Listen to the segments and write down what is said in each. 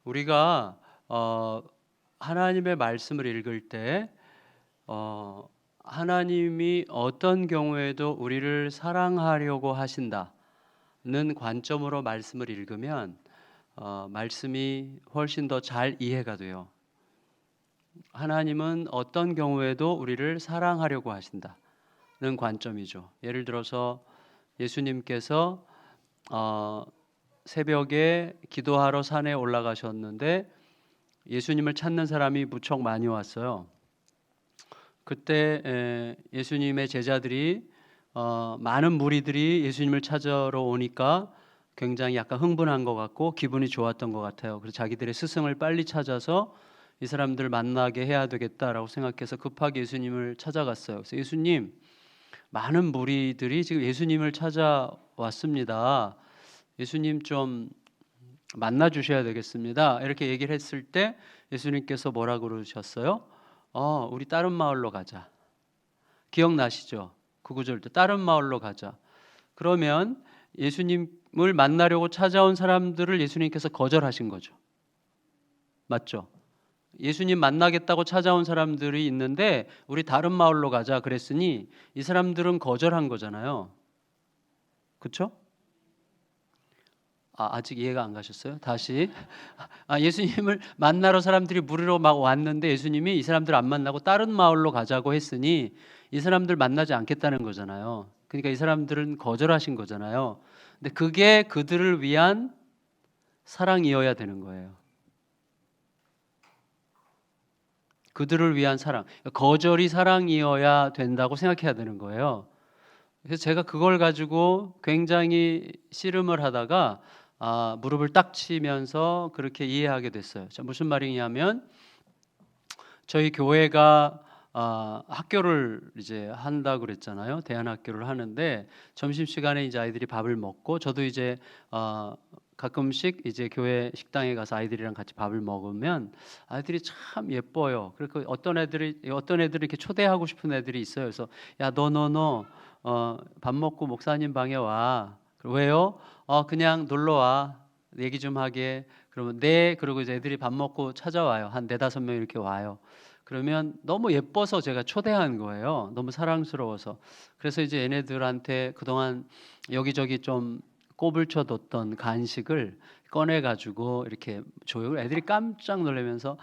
우리가 하나님의 말씀을 읽을 때 하나님이 어떤 경우에도 우리를 사랑하려고 하신다는 관점으로 말씀을 읽으면 말씀이 훨씬 더 잘 이해가 돼요. 하나님은 어떤 경우에도 우리를 사랑하려고 하신다는 관점이죠. 예를 들어서 예수님께서 새벽에 기도하러 산에 올라가셨는데 예수님을 찾는 사람이 무척 많이 왔어요. 그때 예수님의 제자들이 많은 무리들이 예수님을 찾으러 오니까 굉장히 약간 흥분한 것 같고 기분이 좋았던 것 같아요. 그래서 자기들의 스승을 빨리 찾아서 이 사람들 만나게 해야 되겠다라고 생각해서 급하게 예수님을 찾아갔어요. 그래서 예수님, 많은 무리들이 지금 예수님을 찾아왔습니다. 예수님 좀 만나 주셔야 되겠습니다. 이렇게 얘기를 했을 때 예수님께서 뭐라 그러셨어요? 우리 다른 마을로 가자. 기억나시죠? 그 구절도 다른 마을로 가자. 그러면 예수님을 만나려고 찾아온 사람들을 예수님께서 거절하신 거죠. 맞죠? 예수님 만나겠다고 찾아온 사람들이 있는데 우리 다른 마을로 가자 그랬으니 이 사람들은 거절한 거잖아요. 그렇죠? 아직 이해가 안 가셨어요? 다시. 예수님을 만나러 사람들이 물으러 막 왔는데 예수님이 이 사람들 안 만나고 다른 마을로 가자고 했으니 이 사람들 만나지 않겠다는 거잖아요. 그러니까 이 사람들은 거절하신 거잖아요. 근데 그게 그들을 위한 사랑이어야 되는 거예요. 그들을 위한 사랑. 거절이 사랑이어야 된다고 생각해야 되는 거예요. 그래서 제가 그걸 가지고 굉장히 씨름을 하다가 무릎을 딱 치면서 그렇게 이해하게 됐어요. 무슨 말이냐면 저희 교회가 학교를 이제 한다고 그랬잖아요. 대안학교를 하는데 점심시간에 이제 아이들이 밥을 먹고 저도 이제 가끔씩 이제 교회 식당에 가서 아이들이랑 같이 밥을 먹으면 아이들이 참 예뻐요. 그리고 어떤 애들이 이렇게 초대하고 싶은 애들이 있어요. 그래서 야, 너 밥 먹고 목사님 방에 와. 왜요? 그냥 놀러 와. 얘기 좀 하게. 그러면 네. 그리고 이제 애들이 밥 먹고 찾아와요. 한 4-5명 이렇게 와요. 그러면 너무 예뻐서 제가 초대한 거예요. 너무 사랑스러워서. 그래서 이제 얘네들한테 그동안 여기저기 좀 꼽을 쳐뒀던 간식을 꺼내가지고 이렇게 줘요. 애들이 깜짝 놀라면서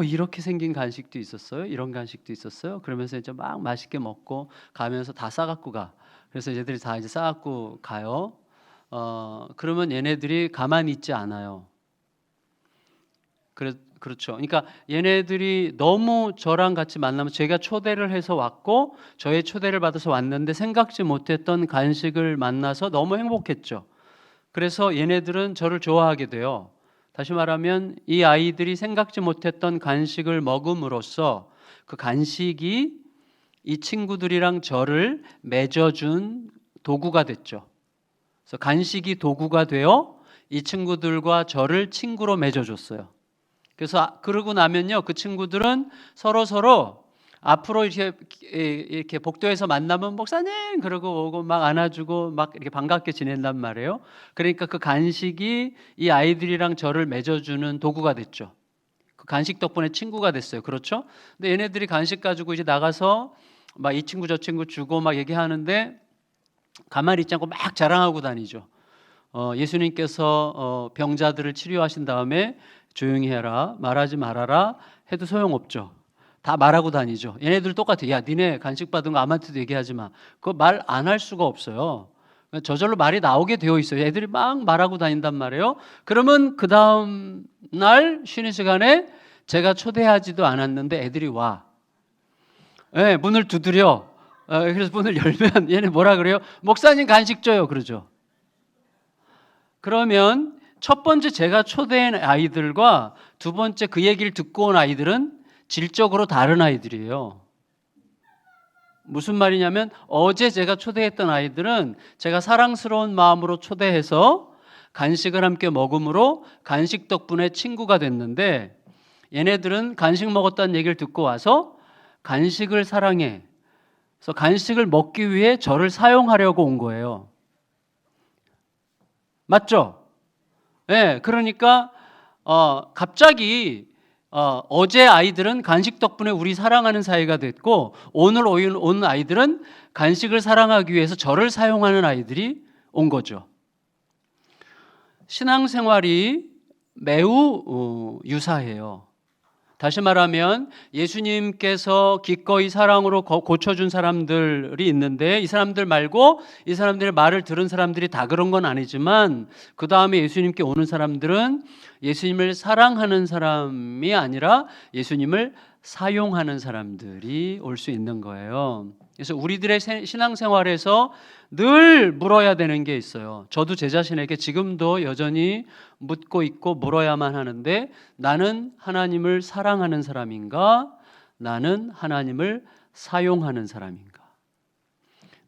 이렇게 생긴 간식도 있었어요? 이런 간식도 있었어요? 그러면서 이제 막 맛있게 먹고 가면서 다 싸갖고 가. 그래서 얘들이 다 이제 싸갖고 가요. 그러면 얘네들이 가만히 있지 않아요. 그렇죠. 그러니까 얘네들이 너무 저랑 같이 만나면 제가 초대를 해서 왔고 저의 초대를 받아서 왔는데 생각지 못했던 간식을 만나서 너무 행복했죠. 그래서 얘네들은 저를 좋아하게 돼요. 다시 말하면 이 아이들이 생각지 못했던 간식을 먹음으로써 그 간식이 이 친구들이랑 저를 맺어준 도구가 됐죠. 그래서 간식이 도구가 되어 이 친구들과 저를 친구로 맺어줬어요. 그래서 그러고 나면요, 그 친구들은 서로 앞으로 이렇게 복도에서 만나면 목사님 그러고 오고 막 안아주고 막 이렇게 반갑게 지낸단 말이에요. 그러니까 그 간식이 이 아이들이랑 저를 맺어주는 도구가 됐죠. 그 간식 덕분에 친구가 됐어요. 그렇죠? 근데 얘네들이 간식 가지고 이제 나가서 막 이 친구 저 친구 주고 막 얘기하는데 가만히 있지 않고 막 자랑하고 다니죠. 예수님께서 병자들을 치료하신 다음에 조용히 해라, 말하지 말아라 해도 소용없죠. 다 말하고 다니죠. 얘네들 똑같아. 야, 니네 간식 받은 거 아무한테도 얘기하지 마. 그거 말 안 할 수가 없어요. 저절로 말이 나오게 되어 있어요. 애들이 막 말하고 다닌단 말이에요. 그러면 그 다음 날 쉬는 시간에 제가 초대하지도 않았는데 애들이 와. 네, 문을 두드려. 그래서 문을 열면 얘네 뭐라 그래요? 목사님 간식 줘요. 그러죠. 그러면 첫 번째 제가 초대한 아이들과 두 번째 그 얘기를 듣고 온 아이들은 질적으로 다른 아이들이에요. 무슨 말이냐면 어제 제가 초대했던 아이들은 제가 사랑스러운 마음으로 초대해서 간식을 함께 먹음으로 간식 덕분에 친구가 됐는데 얘네들은 간식 먹었다는 얘기를 듣고 와서 간식을 사랑해. 그래서 간식을 먹기 위해 저를 사용하려고 온 거예요. 맞죠? 네, 그러니까 갑자기 어제 아이들은 간식 덕분에 우리 사랑하는 사이가 됐고 오늘 온 아이들은 간식을 사랑하기 위해서 저를 사용하는 아이들이 온 거죠. 신앙생활이 매우 유사해요. 다시 말하면 예수님께서 기꺼이 사랑으로 고쳐준 사람들이 있는데 이 사람들 말고 이 사람들의 말을 들은 사람들이 다 그런 건 아니지만 그 다음에 예수님께 오는 사람들은 예수님을 사랑하는 사람이 아니라 예수님을 사용하는 사람들이 올 수 있는 거예요. 그래서 우리들의 신앙생활에서 늘 물어야 되는 게 있어요. 저도 제 자신에게 지금도 여전히 묻고 있고 물어야만 하는데, 나는 하나님을 사랑하는 사람인가? 나는 하나님을 사용하는 사람인가?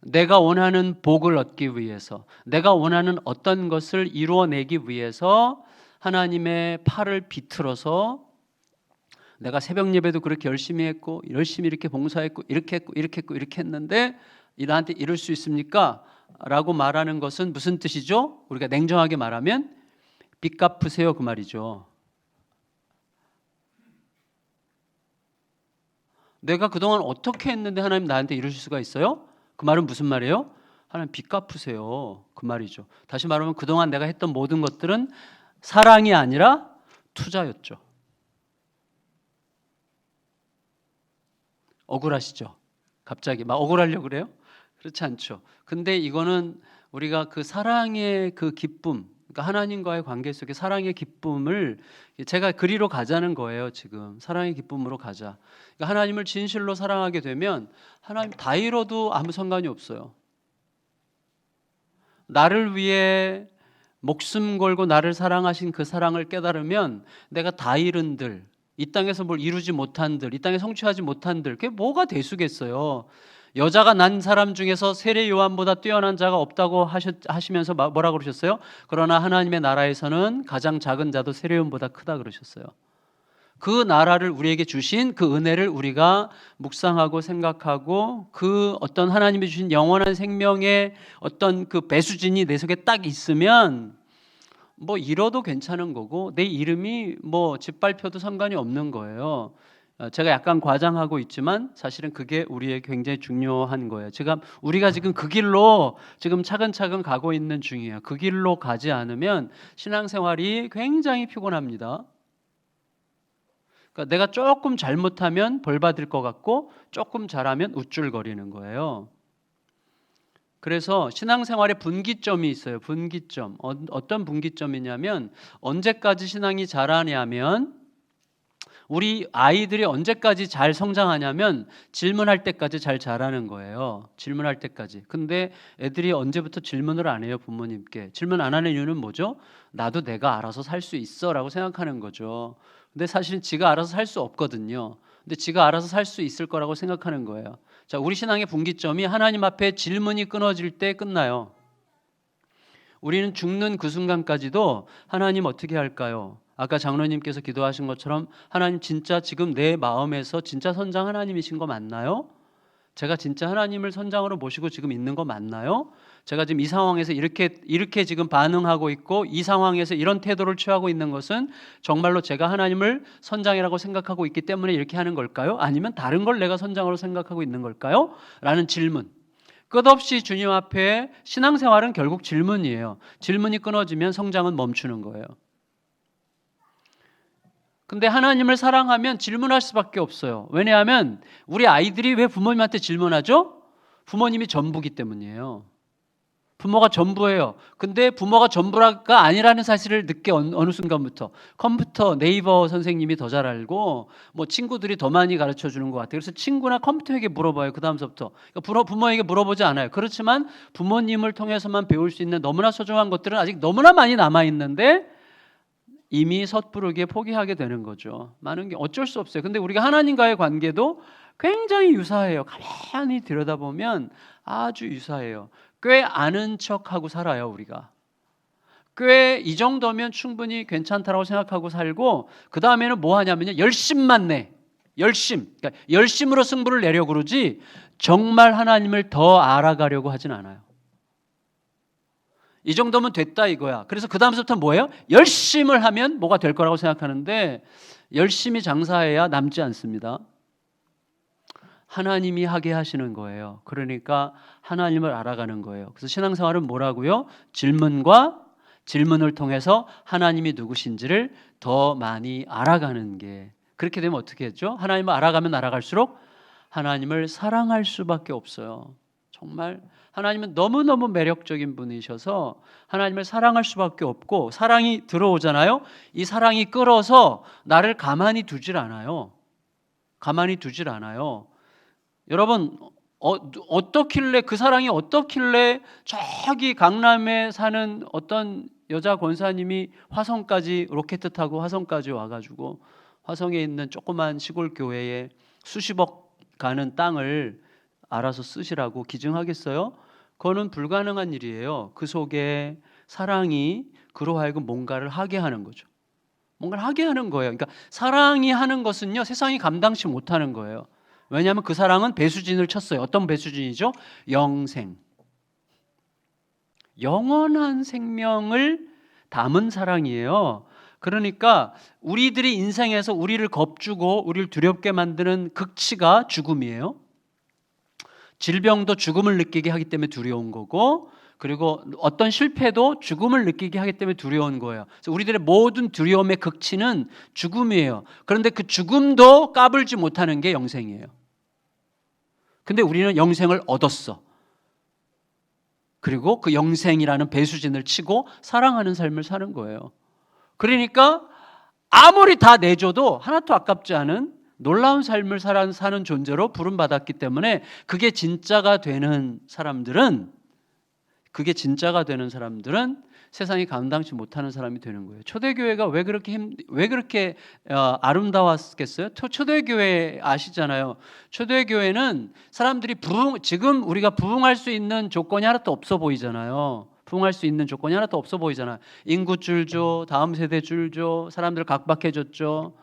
내가 원하는 복을 얻기 위해서, 내가 원하는 어떤 것을 이루어내기 위해서 하나님의 팔을 비틀어서 내가 새벽 예배도 그렇게 열심히 했고 열심히 이렇게 봉사했고 이렇게 했고 이렇게 했고 이렇게 했는데 나한테 이룰 수 있습니까? 라고 말하는 것은 무슨 뜻이죠? 우리가 냉정하게 말하면 빚 갚으세요 그 말이죠. 내가 그동안 어떻게 했는데 하나님 나한테 이루실 수가 있어요? 그 말은 무슨 말이에요? 하나님 빚 갚으세요 그 말이죠. 다시 말하면 그동안 내가 했던 모든 것들은 사랑이 아니라 투자였죠. 억울하시죠? 갑자기 막 억울하려고 그래요? 그렇지 않죠. 근데 이거는 우리가 그 사랑의 그 기쁨, 그러니까 하나님과의 관계 속에 사랑의 기쁨을 제가 그리로 가자는 거예요. 지금 사랑의 기쁨으로 가자. 그러니까 하나님을 진실로 사랑하게 되면 하나님 다 잃어도 아무 상관이 없어요. 나를 위해 목숨 걸고 나를 사랑하신 그 사랑을 깨달으면 내가 다 잃은들, 이 땅에서 뭘 이루지 못한들, 이 땅에 성취하지 못한들, 그게 뭐가 대수겠어요. 여자가 난 사람 중에서 세례 요한보다 뛰어난 자가 없다고 하시면서 뭐라고 그러셨어요? 그러나 하나님의 나라에서는 가장 작은 자도 세례 요한보다 크다 그러셨어요. 그 나라를 우리에게 주신 그 은혜를 우리가 묵상하고 생각하고 그 어떤 하나님이 주신 영원한 생명의 어떤 그 배수진이 내 속에 딱 있으면 뭐 잃어도 괜찮은 거고 내 이름이 뭐 짓밟혀도 상관이 없는 거예요. 제가 약간 과장하고 있지만 사실은 그게 우리에게 굉장히 중요한 거예요. 우리가 지금 그 길로 지금 차근차근 가고 있는 중이에요. 그 길로 가지 않으면 신앙생활이 굉장히 피곤합니다. 그러니까 내가 조금 잘못하면 벌 받을 것 같고 조금 잘하면 우쭐거리는 거예요. 그래서 신앙생활에 분기점이 있어요. 분기점. 어떤 분기점이냐면 언제까지 신앙이 자라냐면 우리 아이들이 언제까지 잘 성장하냐면 질문할 때까지 잘 자라는 거예요. 질문할 때까지. 근데 애들이 언제부터 질문을 안 해요, 부모님께. 질문 안 하는 이유는 뭐죠? 나도 내가 알아서 살 수 있어 라고 생각하는 거죠. 근데 사실은 지가 알아서 살 수 없거든요. 근데 지가 알아서 살 수 있을 거라고 생각하는 거예요. 자, 우리 신앙의 분기점이 하나님 앞에 질문이 끊어질 때 끝나요. 우리는 죽는 그 순간까지도 하나님 어떻게 할까요? 아까 장로님께서 기도하신 것처럼 하나님 진짜 지금 내 마음에서 진짜 선장 하나님이신 거 맞나요? 제가 진짜 하나님을 선장으로 모시고 지금 있는 거 맞나요? 제가 지금 이 상황에서 이렇게 지금 반응하고 있고 이 상황에서 이런 태도를 취하고 있는 것은 정말로 제가 하나님을 선장이라고 생각하고 있기 때문에 이렇게 하는 걸까요? 아니면 다른 걸 내가 선장으로 생각하고 있는 걸까요? 라는 질문. 끝없이 주님 앞에 신앙생활은 결국 질문이에요. 질문이 끊어지면 성장은 멈추는 거예요. 근데 하나님을 사랑하면 질문할 수밖에 없어요. 왜냐하면 우리 아이들이 왜 부모님한테 질문하죠? 부모님이 전부기 때문이에요. 부모가 전부예요. 근데 부모가 전부가 아니라는 사실을 늦게 어느 순간부터 컴퓨터 네이버 선생님이 더 잘 알고 뭐 친구들이 더 많이 가르쳐 주는 것 같아요. 그래서 친구나 컴퓨터에게 물어봐요. 그 다음서부터 그러니까 부모에게 물어보지 않아요. 그렇지만 부모님을 통해서만 배울 수 있는 너무나 소중한 것들은 아직 너무나 많이 남아 있는데 이미 섣부르게 포기하게 되는 거죠. 많은 게 어쩔 수 없어요. 근데 우리가 하나님과의 관계도 굉장히 유사해요. 가만히 들여다보면 아주 유사해요. 꽤 아는 척하고 살아요. 우리가 꽤 이 정도면 충분히 괜찮다라고 생각하고 살고 그 다음에는 뭐 하냐면요, 열심만 내. 그러니까 열심으로 승부를 내려고 그러지 정말 하나님을 더 알아가려고 하진 않아요. 이 정도면 됐다 이거야. 그래서 그 다음부터 뭐예요? 열심을 하면 뭐가 될 거라고 생각하는데 열심히 장사해야 남지 않습니다. 하나님이 하게 하시는 거예요. 그러니까 하나님을 알아가는 거예요. 그래서 신앙생활은 뭐라고요? 질문과 질문을 통해서 하나님이 누구신지를 더 많이 알아가는 게, 그렇게 되면 어떻게 했죠? 하나님을 알아가면 알아갈수록 하나님을 사랑할 수밖에 없어요. 정말 하나님은 너무너무 매력적인 분이셔서 하나님을 사랑할 수밖에 없고, 사랑이 들어오잖아요. 이 사랑이 끌어서 나를 가만히 두질 않아요. 가만히 두질 않아요. 여러분, 어떻길래, 그 사랑이 어떻길래 저기 강남에 사는 어떤 여자 권사님이 화성까지 로켓 타고 화성까지 와가지고 화성에 있는 조그만 시골 교회에 수십억 가는 땅을 알아서 쓰시라고 기증하겠어요? 그거는 불가능한 일이에요. 그 속에 사랑이 그로 하여금 뭔가를 하게 하는 거죠. 뭔가를 하게 하는 거예요. 그러니까 사랑이 하는 것은요, 세상이 감당치 못하는 거예요. 왜냐하면 그 사랑은 배수진을 쳤어요. 어떤 배수진이죠? 영생. 영원한 생명을 담은 사랑이에요. 그러니까 우리들이 인생에서 우리를 겁주고 우리를 두렵게 만드는 극치가 죽음이에요. 질병도 죽음을 느끼게 하기 때문에 두려운 거고, 그리고 어떤 실패도 죽음을 느끼게 하기 때문에 두려운 거예요. 그래서 우리들의 모든 두려움의 극치는 죽음이에요. 그런데 그 죽음도 까불지 못하는 게 영생이에요. 근데 우리는 영생을 얻었어. 그리고 그 영생이라는 배수진을 치고 사랑하는 삶을 사는 거예요. 그러니까 아무리 다 내줘도 하나도 아깝지 않은 놀라운 삶을 사는 존재로 부름받았기 때문에 그게 진짜가 되는 사람들은 세상이 감당치 못하는 사람이 되는 거예요. 초대교회가 왜 그렇게 아름다웠겠어요? 초대교회 아시잖아요. 초대교회는 사람들이 지금 우리가 부흥할 수 있는 조건이 하나도 없어 보이잖아요. 부흥할 수 있는 조건이 하나도 없어 보이잖아요. 인구 줄죠, 다음 세대 줄죠, 사람들 각박해졌죠.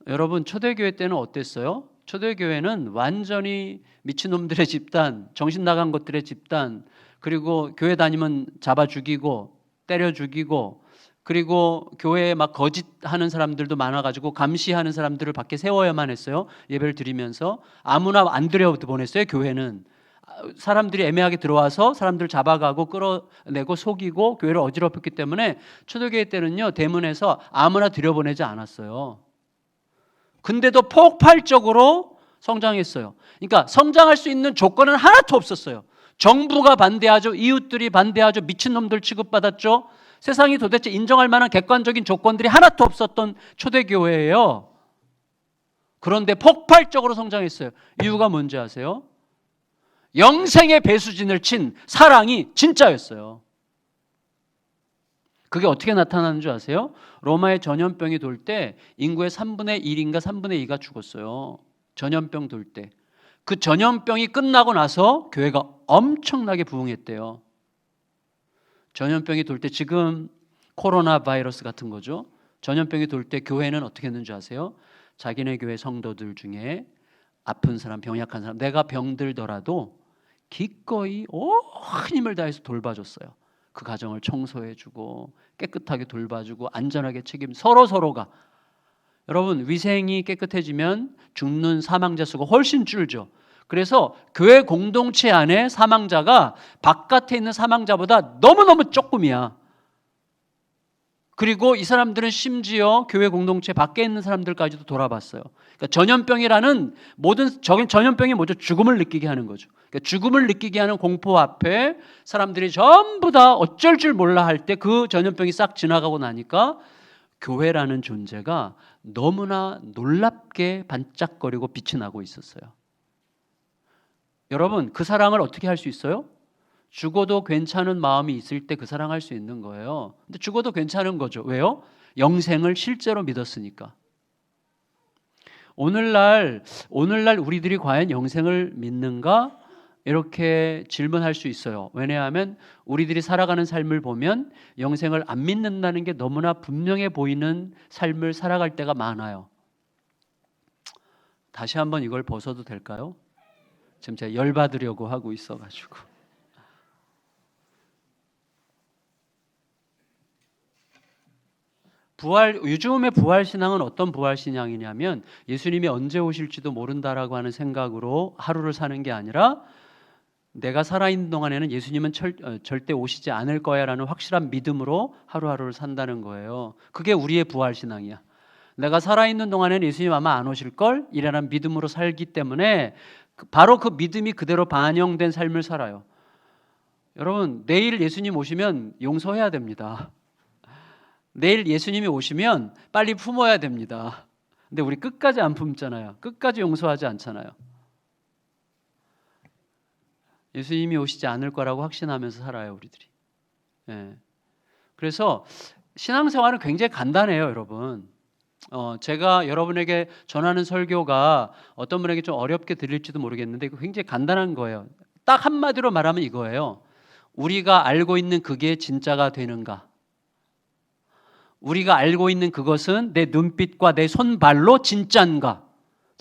여러분, 초대교회 때는 어땠어요? 초대교회는 완전히 미친놈들의 집단, 정신 나간 것들의 집단, 그리고 교회 다니면 잡아 죽이고 때려 죽이고, 그리고 교회에 막 거짓하는 사람들도 많아가지고 감시하는 사람들을 밖에 세워야만 했어요. 예배를 드리면서 아무나 안 들여보냈어요. 교회는 사람들이 애매하게 들어와서 사람들 잡아가고 끌어내고 속이고 교회를 어지럽혔기 때문에 초대교회 때는요, 대문에서 아무나 들여보내지 않았어요. 근데도 폭발적으로 성장했어요. 그러니까 성장할 수 있는 조건은 하나도 없었어요. 정부가 반대하죠. 이웃들이 반대하죠. 미친놈들 취급받았죠. 세상이 도대체 인정할 만한 객관적인 조건들이 하나도 없었던 초대교회예요. 그런데 폭발적으로 성장했어요. 이유가 뭔지 아세요? 영생의 배수진을 친 사랑이 진짜였어요. 그게 어떻게 나타나는 줄 아세요? 로마의 전염병이 돌 때 인구의 3분의 1인가 3분의 2가 죽었어요. 전염병 돌 때. 그 전염병이 끝나고 나서 교회가 엄청나게 부흥했대요. 전염병이 돌 때, 지금 코로나 바이러스 같은 거죠. 전염병이 돌 때 교회는 어떻게 했는지 아세요? 자기네 교회 성도들 중에 아픈 사람, 병약한 사람, 내가 병들더라도 기꺼이 온 힘을 다해서 돌봐줬어요. 그 가정을 청소해주고 깨끗하게 돌봐주고 안전하게 서로가. 여러분, 위생이 깨끗해지면 죽는 사망자 수가 훨씬 줄죠. 그래서 교회 공동체 안에 사망자가 바깥에 있는 사망자보다 너무너무 조금이야. 그리고 이 사람들은 심지어 교회 공동체 밖에 있는 사람들까지도 돌아봤어요. 그러니까 전염병이 뭐죠? 죽음을 느끼게 하는 거죠. 그러니까 죽음을 느끼게 하는 공포 앞에 사람들이 전부 다 어쩔 줄 몰라 할 때 그 전염병이 싹 지나가고 나니까 교회라는 존재가 너무나 놀랍게 반짝거리고 빛이 나고 있었어요. 여러분, 그 사랑을 어떻게 할 수 있어요? 죽어도 괜찮은 마음이 있을 때 그 사랑할 수 있는 거예요. 근데 죽어도 괜찮은 거죠. 왜요? 영생을 실제로 믿었으니까. 오늘날 우리들이 과연 영생을 믿는가? 이렇게 질문할 수 있어요. 왜냐하면 우리들이 살아가는 삶을 보면 영생을 안 믿는다는 게 너무나 분명해 보이는 삶을 살아갈 때가 많아요. 다시 한번 이걸 벗어도 될까요? 지금 제가 열받으려고 하고 있어가지고. 요즘의 부활 신앙은 어떤 부활 신앙이냐면 예수님이 언제 오실지도 모른다라고 하는 생각으로 하루를 사는 게 아니라 내가 살아있는 동안에는 예수님은 절대 오시지 않을 거야라는 확실한 믿음으로 하루하루를 산다는 거예요. 그게 우리의 부활 신앙이야. 내가 살아있는 동안에는 예수님 아마 안 오실걸? 이라는 믿음으로 살기 때문에 바로 그 믿음이 그대로 반영된 삶을 살아요. 여러분, 내일 예수님 오시면 용서해야 됩니다. 내일 예수님이 오시면 빨리 품어야 됩니다. 근데 우리 끝까지 안 품잖아요. 끝까지 용서하지 않잖아요. 예수님이 오시지 않을 거라고 확신하면서 살아요, 우리들이. 예. 그래서 신앙생활은 굉장히 간단해요, 여러분. 제가 여러분에게 전하는 설교가 어떤 분에게 좀 어렵게 들릴지도 모르겠는데 굉장히 간단한 거예요. 딱 한마디로 말하면 이거예요. 우리가 알고 있는 그게 진짜가 되는가? 우리가 알고 있는 그것은 내 눈빛과 내 손발로 진짜인가?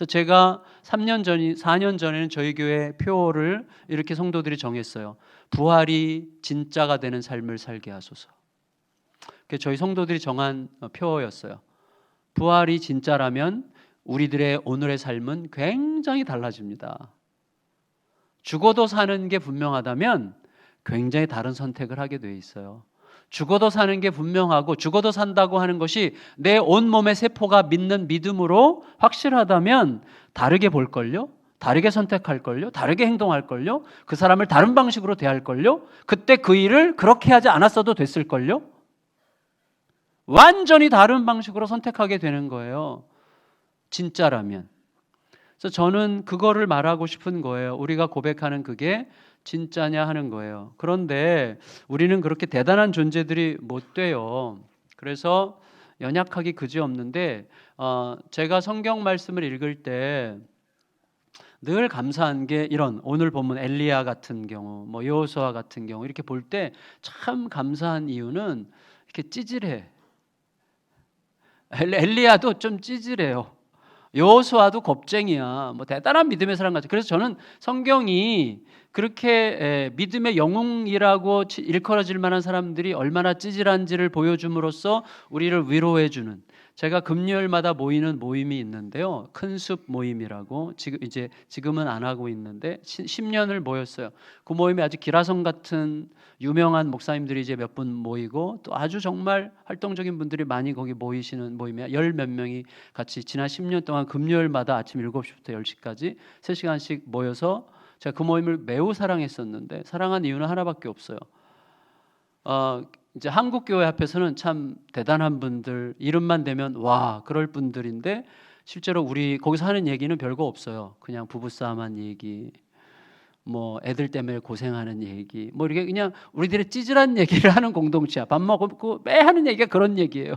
제가 4년 전에는 저희 교회 표어를 이렇게 성도들이 정했어요. 부활이 진짜가 되는 삶을 살게 하소서. 그게 저희 성도들이 정한 표어였어요. 부활이 진짜라면 우리들의 오늘의 삶은 굉장히 달라집니다. 죽어도 사는 게 분명하다면 굉장히 다른 선택을 하게 돼 있어요. 죽어도 사는 게 분명하고 죽어도 산다고 하는 것이 내 온몸의 세포가 믿는 믿음으로 확실하다면 다르게 볼걸요? 다르게 선택할걸요? 다르게 행동할걸요? 그 사람을 다른 방식으로 대할걸요? 그때 그 일을 그렇게 하지 않았어도 됐을걸요? 완전히 다른 방식으로 선택하게 되는 거예요. 진짜라면. 그래서 저는 그거를 말하고 싶은 거예요. 우리가 고백하는 그게 진짜냐 하는 거예요. 그런데 우리는 그렇게 대단한 존재들이 못 돼요. 그래서 연약하기 그지없는데 제가 성경 말씀을 읽을 때 늘 감사한 게 이런 오늘 본문 엘리야 같은 경우, 뭐 여호수아 같은 경우 이렇게 볼 때 참 감사한 이유는 이렇게 찌질해. 엘리야도 좀 찌질해요. 여호수아도 겁쟁이야. 뭐 대단한 믿음의 사람 같아. 그래서 저는 성경이 그렇게 믿음의 영웅이라고 일컬어질 만한 사람들이 얼마나 찌질한지를 보여줌으로써 우리를 위로해주는, 제가 금요일마다 모이는 모임이 있는데요. 큰숲 모임이라고 지금은 안 하고 있는데 10년을 모였어요. 그 모임에 아주 기라성 같은 유명한 목사님들이 이제 몇 분 모이고 또 아주 정말 활동적인 분들이 많이 거기 모이시는 모임이야. 열 몇 명이 같이 지난 10년 동안 금요일마다 아침 7시부터 10시까지 3시간씩 모여서 제가 그 모임을 매우 사랑했었는데 사랑한 이유는 하나밖에 없어요. 이제 한국 교회 앞에서는 참 대단한 분들 이름만 대면 와 그럴 분들인데 실제로 우리 거기서 하는 얘기는 별거 없어요. 그냥 부부싸움한 얘기, 뭐 애들 때문에 고생하는 얘기, 뭐 이렇게 그냥 우리들의 찌질한 얘기를 하는 공동체야. 밥 먹고 매 하는 얘기가 그런 얘기예요.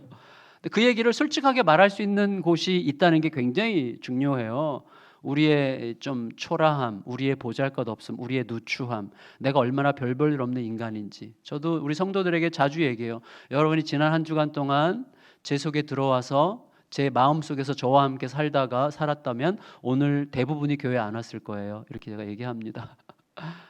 근데 그 얘기를 솔직하게 말할 수 있는 곳이 있다는 게 굉장히 중요해요. 우리의 좀 초라함, 우리의 보잘것없음, 우리의 누추함, 내가 얼마나 별 볼 일 없는 인간인지. 저도 우리 성도들에게 자주 얘기해요. 여러분이 지난 한 주간 동안 제 속에 들어와서 제 마음속에서 저와 함께 살았다면 오늘 대부분이 교회 안 왔을 거예요. 이렇게 제가 얘기합니다.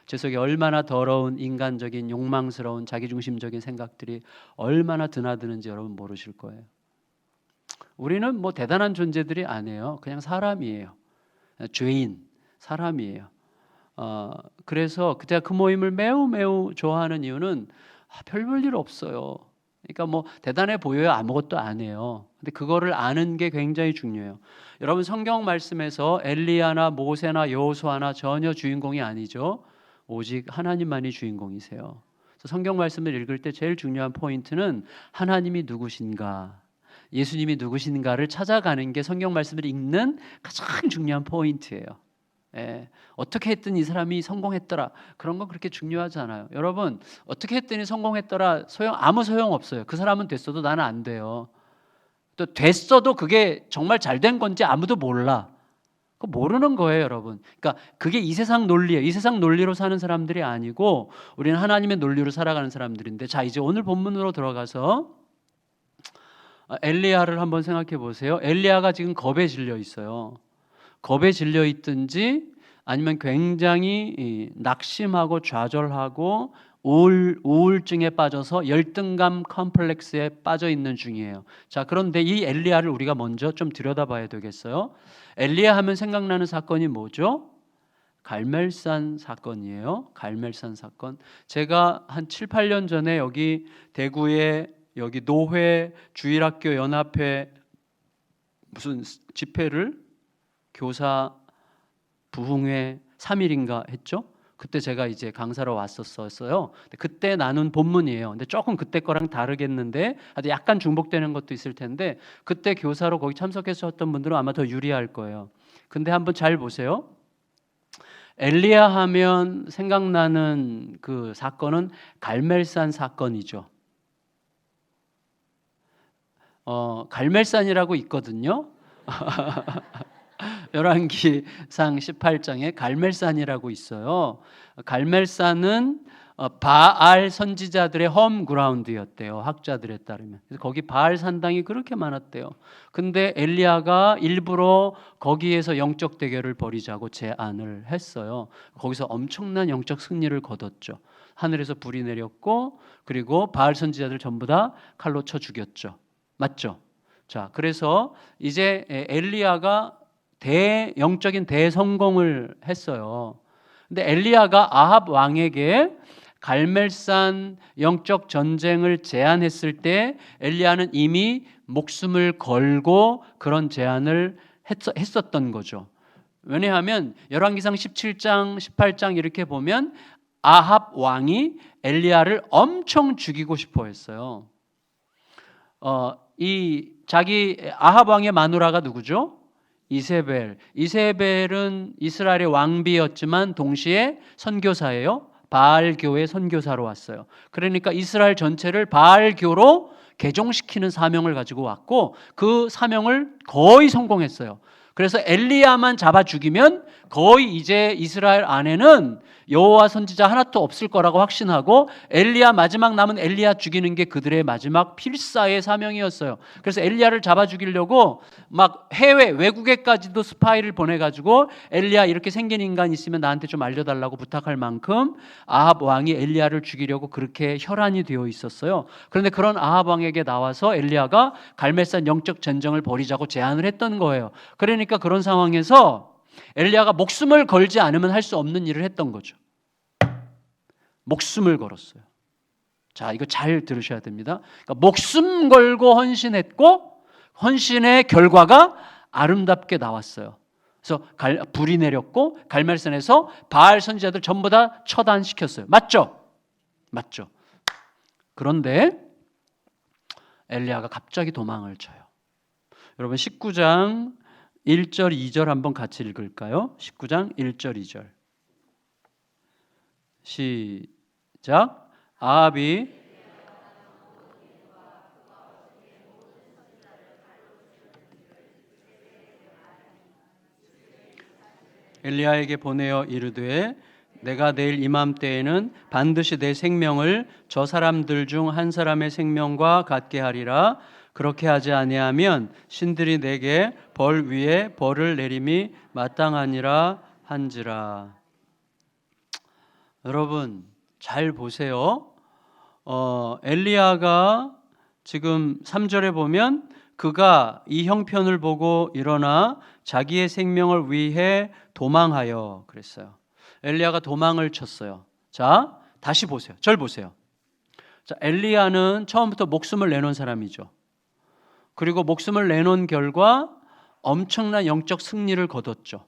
제 속에 얼마나 더러운 인간적인 욕망스러운 자기중심적인 생각들이 얼마나 드나드는지 여러분 모르실 거예요. 우리는 뭐 대단한 존재들이 아니에요. 그냥 사람이에요. 죄인, 사람이에요. 그래서 제가 그 모임을 매우 좋아하는 이유는 별 볼 일 없어요. 그러니까 뭐 대단해 보여요. 아무것도 안 해요. 근데 그거를 아는 게 굉장히 중요해요. 여러분 성경 말씀에서 엘리야나 모세나 여호수아나 전혀 주인공이 아니죠. 오직 하나님만이 주인공이세요. 그래서 성경 말씀을 읽을 때 제일 중요한 포인트는 하나님이 누구신가, 예수님이 누구신가를 찾아가는 게 성경 말씀을 읽는 가장 중요한 포인트예요. 어떻게 했더니 이 사람이 성공했더라, 그런 건 그렇게 중요하지 않아요. 여러분 어떻게 했더니 성공했더라 아무 소용 없어요. 그 사람은 됐어도 나는 안 돼요. 또 됐어도 그게 정말 잘 된 건지 아무도 몰라. 그거 모르는 거예요, 여러분. 그러니까 그게 이 세상 논리예요. 이 세상 논리로 사는 사람들이 아니고 우리는 하나님의 논리로 살아가는 사람들인데, 자 이제 오늘 본문으로 들어가서 엘리야를 한번 생각해 보세요. 엘리야가 지금 겁에 질려 있어요. 겁에 질려 있든지 아니면 굉장히 낙심하고 좌절하고 우울증에 빠져서 열등감 컴플렉스에 빠져 있는 중이에요. 자, 그런데 이 엘리야를 우리가 먼저 좀 들여다봐야 되겠어요. 엘리야 하면 생각나는 사건이 뭐죠? 갈멜산 사건이에요. 갈멜산 사건. 제가 한 7, 8년 전에 여기 대구에 여기 노회 주일학교 연합회 무슨 집회를 교사 부흥회 3일인가 했죠. 그때 제가 이제 강사로 왔었어요. 그때 나눈 본문이에요. 근데 조금 그때 거랑 다르겠는데 아주 약간 중복되는 것도 있을 텐데 그때 교사로 거기 참석했었던 분들은 아마 더 유리할 거예요. 근데 한번 잘 보세요. 엘리야 하면 생각나는 그 사건은 갈멜산 사건이죠. 갈멜산이라고 있거든요. 열왕기상 18장에 갈멜산이라고 있어요. 갈멜산은 바알 선지자들의 홈그라운드였대요. 학자들에 따르면. 그래서 거기 바알 산당이 그렇게 많았대요. 근데 엘리야가 일부러 거기에서 영적 대결을 벌이자고 제안을 했어요. 거기서 엄청난 영적 승리를 거뒀죠. 하늘에서 불이 내렸고 그리고 바알 선지자들 전부 다 칼로 쳐 죽였죠. 맞죠? 자, 그래서 이제 엘리야가 영적인 대성공을 했어요. 근데 엘리야가 아합 왕에게 갈멜산 영적 전쟁을 제안했을 때 엘리야는 이미 목숨을 걸고 그런 제안을 했었던 거죠. 왜냐하면 열왕기상 17장, 18장 이렇게 보면 아합 왕이 엘리야를 엄청 죽이고 싶어 했어요. 이 자기 아합 왕의 마누라가 누구죠? 이세벨. 이세벨은 이스라엘의 왕비였지만 동시에 선교사예요. 바알교의 선교사로 왔어요. 그러니까 이스라엘 전체를 바알교로 개종시키는 사명을 가지고 왔고 그 사명을 거의 성공했어요. 그래서 엘리야만 잡아 죽이면 거의 이제 이스라엘 안에는 여호와 선지자 하나도 없을 거라고 확신하고 엘리야 마지막 남은 엘리야 죽이는 게 그들의 마지막 필사의 사명이었어요. 그래서 엘리야를 잡아 죽이려고 막 해외 외국에까지도 스파이를 보내가지고 엘리야 이렇게 생긴 인간 있으면 나한테 좀 알려달라고 부탁할 만큼 아합 왕이 엘리야를 죽이려고 그렇게 혈안이 되어 있었어요. 그런데 그런 아합 왕에게 나와서 엘리야가 갈멜산 영적 전쟁을 벌이자고 제안을 했던 거예요. 그러니까 그런 상황에서 엘리야가 목숨을 걸지 않으면 할 수 없는 일을 했던 거죠. 목숨을 걸었어요. 자, 이거 잘 들으셔야 됩니다. 그러니까 목숨 걸고 헌신했고 헌신의 결과가 아름답게 나왔어요. 그래서 불이 내렸고 갈멜산에서 바알 선지자들 전부 다 처단시켰어요. 맞죠? 맞죠? 그런데 엘리야가 갑자기 도망을 쳐요. 여러분 19장 1절 2절 한번 같이 읽을까요? 19장 1절 2절 시작. 아합이 엘리야에게 보내어 이르되 내가 내일 이맘때에는 반드시 내 생명을 저 사람들 중 한 사람의 생명과 같게 하리라. 그렇게 하지 아니하면 신들이 내게 벌 위에 벌을 내림이 마땅하니라 한지라. 여러분 잘 보세요. 엘리야가 지금 3절에 보면 그가 이 형편을 보고 일어나 자기의 생명을 위해 도망하여 그랬어요. 엘리야가 도망을 쳤어요. 자, 다시 보세요. 절 보세요. 자, 엘리야는 처음부터 목숨을 내놓은 사람이죠. 그리고 목숨을 내놓은 결과 엄청난 영적 승리를 거뒀죠.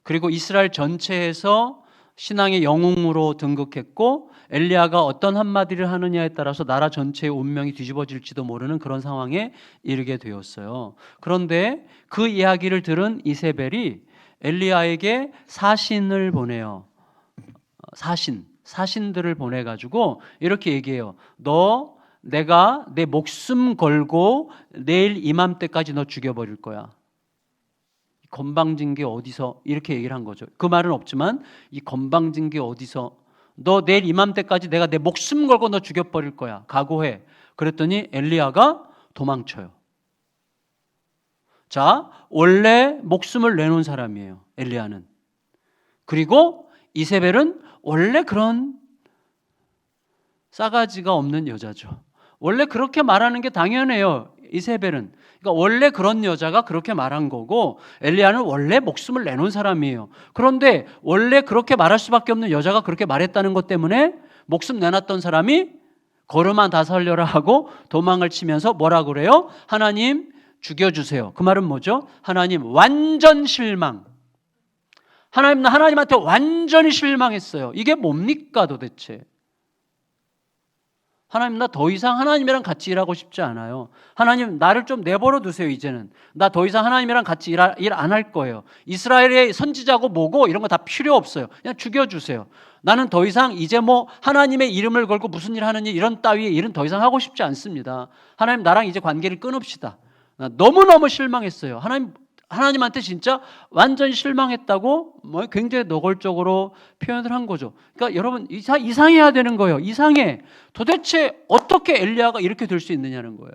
그리고 이스라엘 전체에서 신앙의 영웅으로 등극했고 엘리야가 어떤 한마디를 하느냐에 따라서 나라 전체의 운명이 뒤집어질지도 모르는 그런 상황에 이르게 되었어요. 그런데 그 이야기를 들은 이세벨이 엘리야에게 사신을 보내요. 사신들을 보내가지고 이렇게 얘기해요. 내가 내 목숨 걸고 내일 이맘때까지 너 죽여버릴 거야. 건방진 게 어디서 이렇게 얘기를 한 거죠. 그 말은 없지만 이 건방진 게 어디서 너 내일 이맘때까지 내가 내 목숨 걸고 너 죽여버릴 거야. 각오해. 그랬더니 엘리야가 도망쳐요. 자, 원래 목숨을 내놓은 사람이에요. 엘리야는. 그리고 이세벨은 원래 그런 싸가지가 없는 여자죠. 원래 그렇게 말하는 게 당연해요. 이세벨은. 그러니까 원래 그런 여자가 그렇게 말한 거고 엘리야는 원래 목숨을 내놓은 사람이에요. 그런데 원래 그렇게 말할 수밖에 없는 여자가 그렇게 말했다는 것 때문에 목숨 내놨던 사람이 거름만 다 살려라 하고 도망을 치면서 뭐라 그래요? 하나님 죽여주세요. 그 말은 뭐죠? 하나님 완전 실망. 하나님한테 완전히 실망했어요. 이게 뭡니까 도대체? 하나님 나 더 이상 하나님이랑 같이 일하고 싶지 않아요. 하나님 나를 좀 내버려 두세요. 이제는 나 더 이상 하나님이랑 같이 일 안 할 거예요. 이스라엘의 선지자고 뭐고 이런 거 다 필요 없어요. 그냥 죽여주세요. 나는 더 이상 이제 뭐 하나님의 이름을 걸고 무슨 일 하느니 이런 따위의 일은 더 이상 하고 싶지 않습니다. 하나님 나랑 이제 관계를 끊읍시다. 나 너무너무 실망했어요. 하나님한테 진짜 완전히 실망했다고 뭐 굉장히 노골적으로 표현을 한 거죠. 그러니까 여러분 이상해야 되는 거예요. 이상해. 도대체 어떻게 엘리야가 이렇게 될 수 있느냐는 거예요.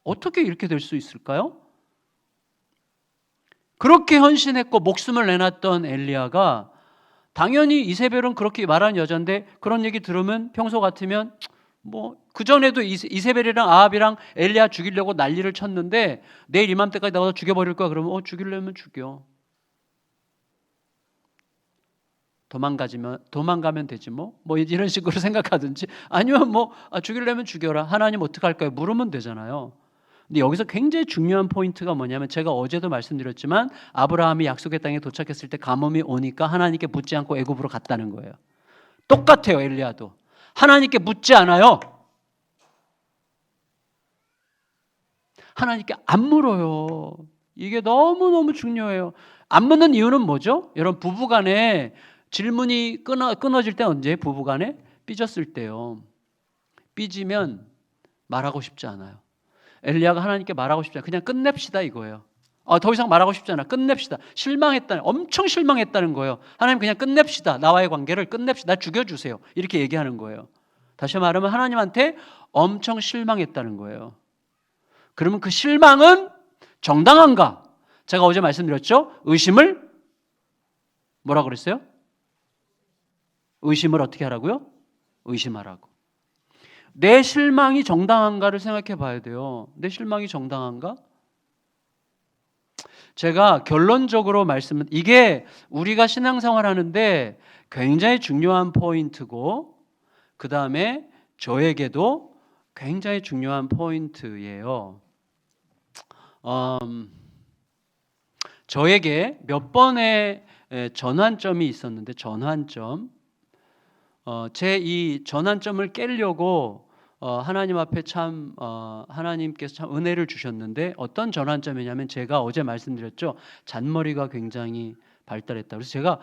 어떻게 이렇게 될 수 있을까요? 그렇게 헌신했고 목숨을 내놨던 엘리야가 당연히 이세벨은 그렇게 말한 여잔데 그런 얘기 들으면 평소 같으면 뭐 그전에도 이세벨이랑 아합이랑 엘리야 죽이려고 난리를 쳤는데 내일 이맘때까지 나와서 죽여버릴 거야. 그러면 죽이려면 죽여. 도망가면 되지 뭐 이런 식으로 생각하든지 아니면 죽이려면 죽여라. 하나님 어떡할까요? 물으면 되잖아요. 근데 여기서 굉장히 중요한 포인트가 뭐냐면 제가 어제도 말씀드렸지만 아브라함이 약속의 땅에 도착했을 때 가뭄이 오니까 하나님께 묻지 않고 애굽으로 갔다는 거예요. 똑같아요. 엘리야도 하나님께 묻지 않아요. 하나님께 안 물어요. 이게 너무너무 중요해요. 안 묻는 이유는 뭐죠? 여러분 부부간에 질문이 끊어질 때 언제? 부부간에 삐졌을 때요. 삐지면 말하고 싶지 않아요. 엘리야가 하나님께 말하고 싶지 않아요. 그냥 끝냅시다 이거예요. 더 이상 말하고 싶지 않아. 끝냅시다. 엄청 실망했다는 거예요. 하나님 그냥 끝냅시다. 나와의 관계를 끝냅시다. 나 죽여주세요. 이렇게 얘기하는 거예요. 다시 말하면 하나님한테 엄청 실망했다는 거예요. 그러면 그 실망은 정당한가? 제가 어제 말씀드렸죠? 의심을 뭐라고 그랬어요? 의심을 어떻게 하라고요? 의심하라고. 내 실망이 정당한가를 생각해 봐야 돼요. 내 실망이 정당한가? 제가 결론적으로 이게 우리가 신앙생활 하는데 굉장히 중요한 포인트고 그 다음에 저에게도 굉장히 중요한 포인트예요. 저에게 몇 번의 전환점이 있었는데 제 이 전환점을 깨려고 하나님 앞에 하나님께서 참 은혜를 주셨는데 어떤 전환점이냐면 제가 어제 말씀드렸죠. 잔머리가 굉장히 발달했다. 그래서 제가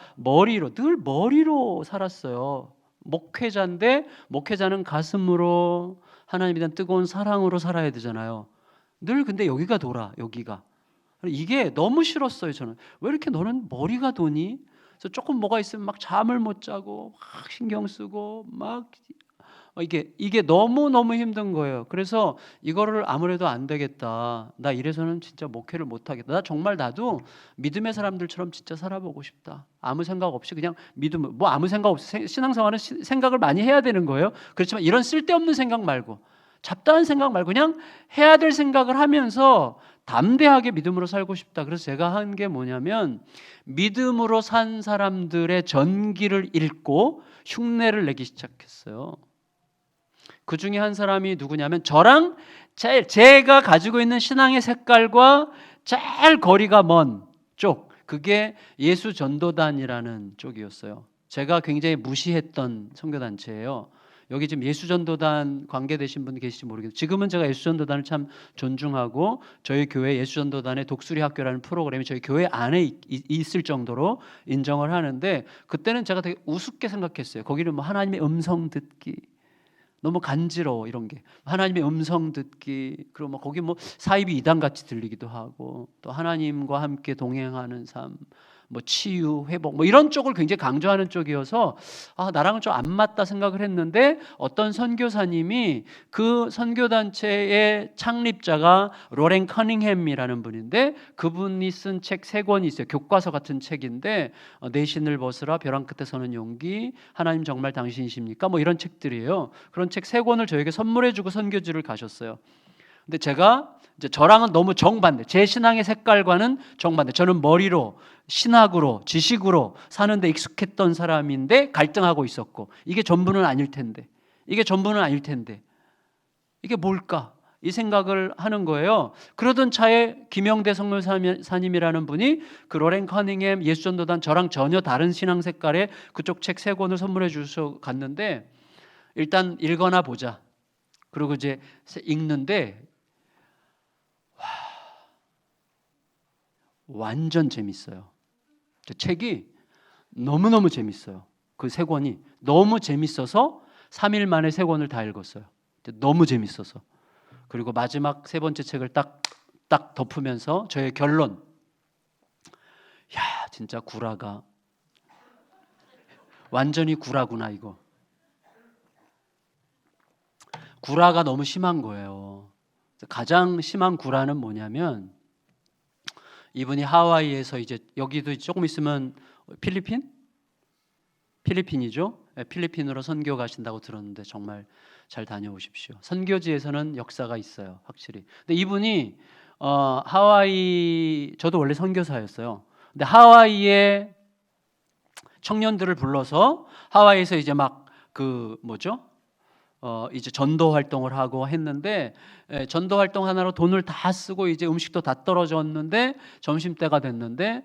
늘 머리로 살았어요. 목회자인데 목회자는 가슴으로 하나님에 대한 뜨거운 사랑으로 살아야 되잖아요. 늘 근데 여기가 이게 너무 싫었어요. 저는 왜 이렇게 너는 머리가 도니? 그래서 조금 뭐가 있으면 막 잠을 못 자고 막 신경 쓰고 막 이게 너무 힘든 거예요. 그래서 이거를 아무래도 안 되겠다. 나 이래서는 진짜 목회를 못 하겠다. 나도 믿음의 사람들처럼 진짜 살아보고 싶다. 아무 생각 없이 그냥 믿음, 아무 생각 없이 신앙생활은 생각을 많이 해야 되는 거예요. 그렇지만 이런 쓸데없는 생각 말고 잡다한 생각 말고 그냥 해야 될 생각을 하면서 담대하게 믿음으로 살고 싶다. 그래서 제가 한 게 뭐냐면 믿음으로 산 사람들의 전기를 읽고 흉내를 내기 시작했어요. 그 중에 한 사람이 누구냐면 저랑 제가 가지고 있는 신앙의 색깔과 제일 거리가 먼 쪽, 그게 예수전도단이라는 쪽이었어요. 제가 굉장히 무시했던 선교단체예요. 여기 지금 예수전도단 관계되신 분 계실지 모르겠어요. 지금은 제가 예수전도단을 참 존중하고 저희 교회 예수전도단의 독수리 학교라는 프로그램이 저희 교회 안에 있을 정도로 인정을 하는데 그때는 제가 되게 우습게 생각했어요. 거기는 하나님의 음성 듣기 너무 간지러워 이런 게 하나님의 음성 듣기 그리고 거기 사이비 이단 같이 들리기도 하고 또 하나님과 함께 동행하는 삶 뭐 치유, 회복 뭐 이런 쪽을 굉장히 강조하는 쪽이어서 나랑은 좀 안 맞다 생각을 했는데 어떤 선교사님이 그 선교단체의 창립자가 로렌 커닝햄이라는 분인데 그분이 쓴 책 3권이 있어요. 교과서 같은 책인데 내 신을 벗으라, 벼랑 끝에 서는 용기, 하나님 정말 당신이십니까? 뭐 이런 책들이에요. 그런 책 3권을 저에게 선물해주고 선교지를 가셨어요. 근데 제가 이제 저랑은 너무 정반대, 제 신앙의 색깔과는 정반대. 저는 머리로, 신학으로, 지식으로 사는데 익숙했던 사람인데 갈등하고 있었고, 이게 전부는 아닐 텐데, 이게 뭘까? 이 생각을 하는 거예요. 그러던 차에 김영대 성교사님이라는 분이 그 로렌 커닝햄 예수전도단 저랑 전혀 다른 신앙 색깔의 그쪽 책 3권을 선물해 주셔서 갔는데 일단 읽거나 보자. 그리고 이제 읽는데 완전 재밌어요. 책이 너무너무 재밌어요. 그 3권이 너무 재밌어서 3일 만에 3권을 다 읽었어요. 너무 재밌어서. 그리고 마지막 3번째 책을 딱 덮으면서 저의 결론, 진짜 구라가 완전히 구라구나. 이거 구라가 너무 심한 거예요. 가장 심한 구라는 뭐냐면 이분이 하와이에서 이제 여기도 조금 있으면 필리핀이죠. 필리핀으로 선교 가신다고 들었는데 정말 잘 다녀오십시오. 선교지에서는 역사가 있어요, 확실히. 근데 이분이 하와이, 저도 원래 선교사였어요. 근데 하와이에 청년들을 불러서 하와이에서 이제 막 이제 전도 활동을 하고 했는데 전도 활동 하나로 돈을 다 쓰고 이제 음식도 다 떨어졌는데 점심때가 됐는데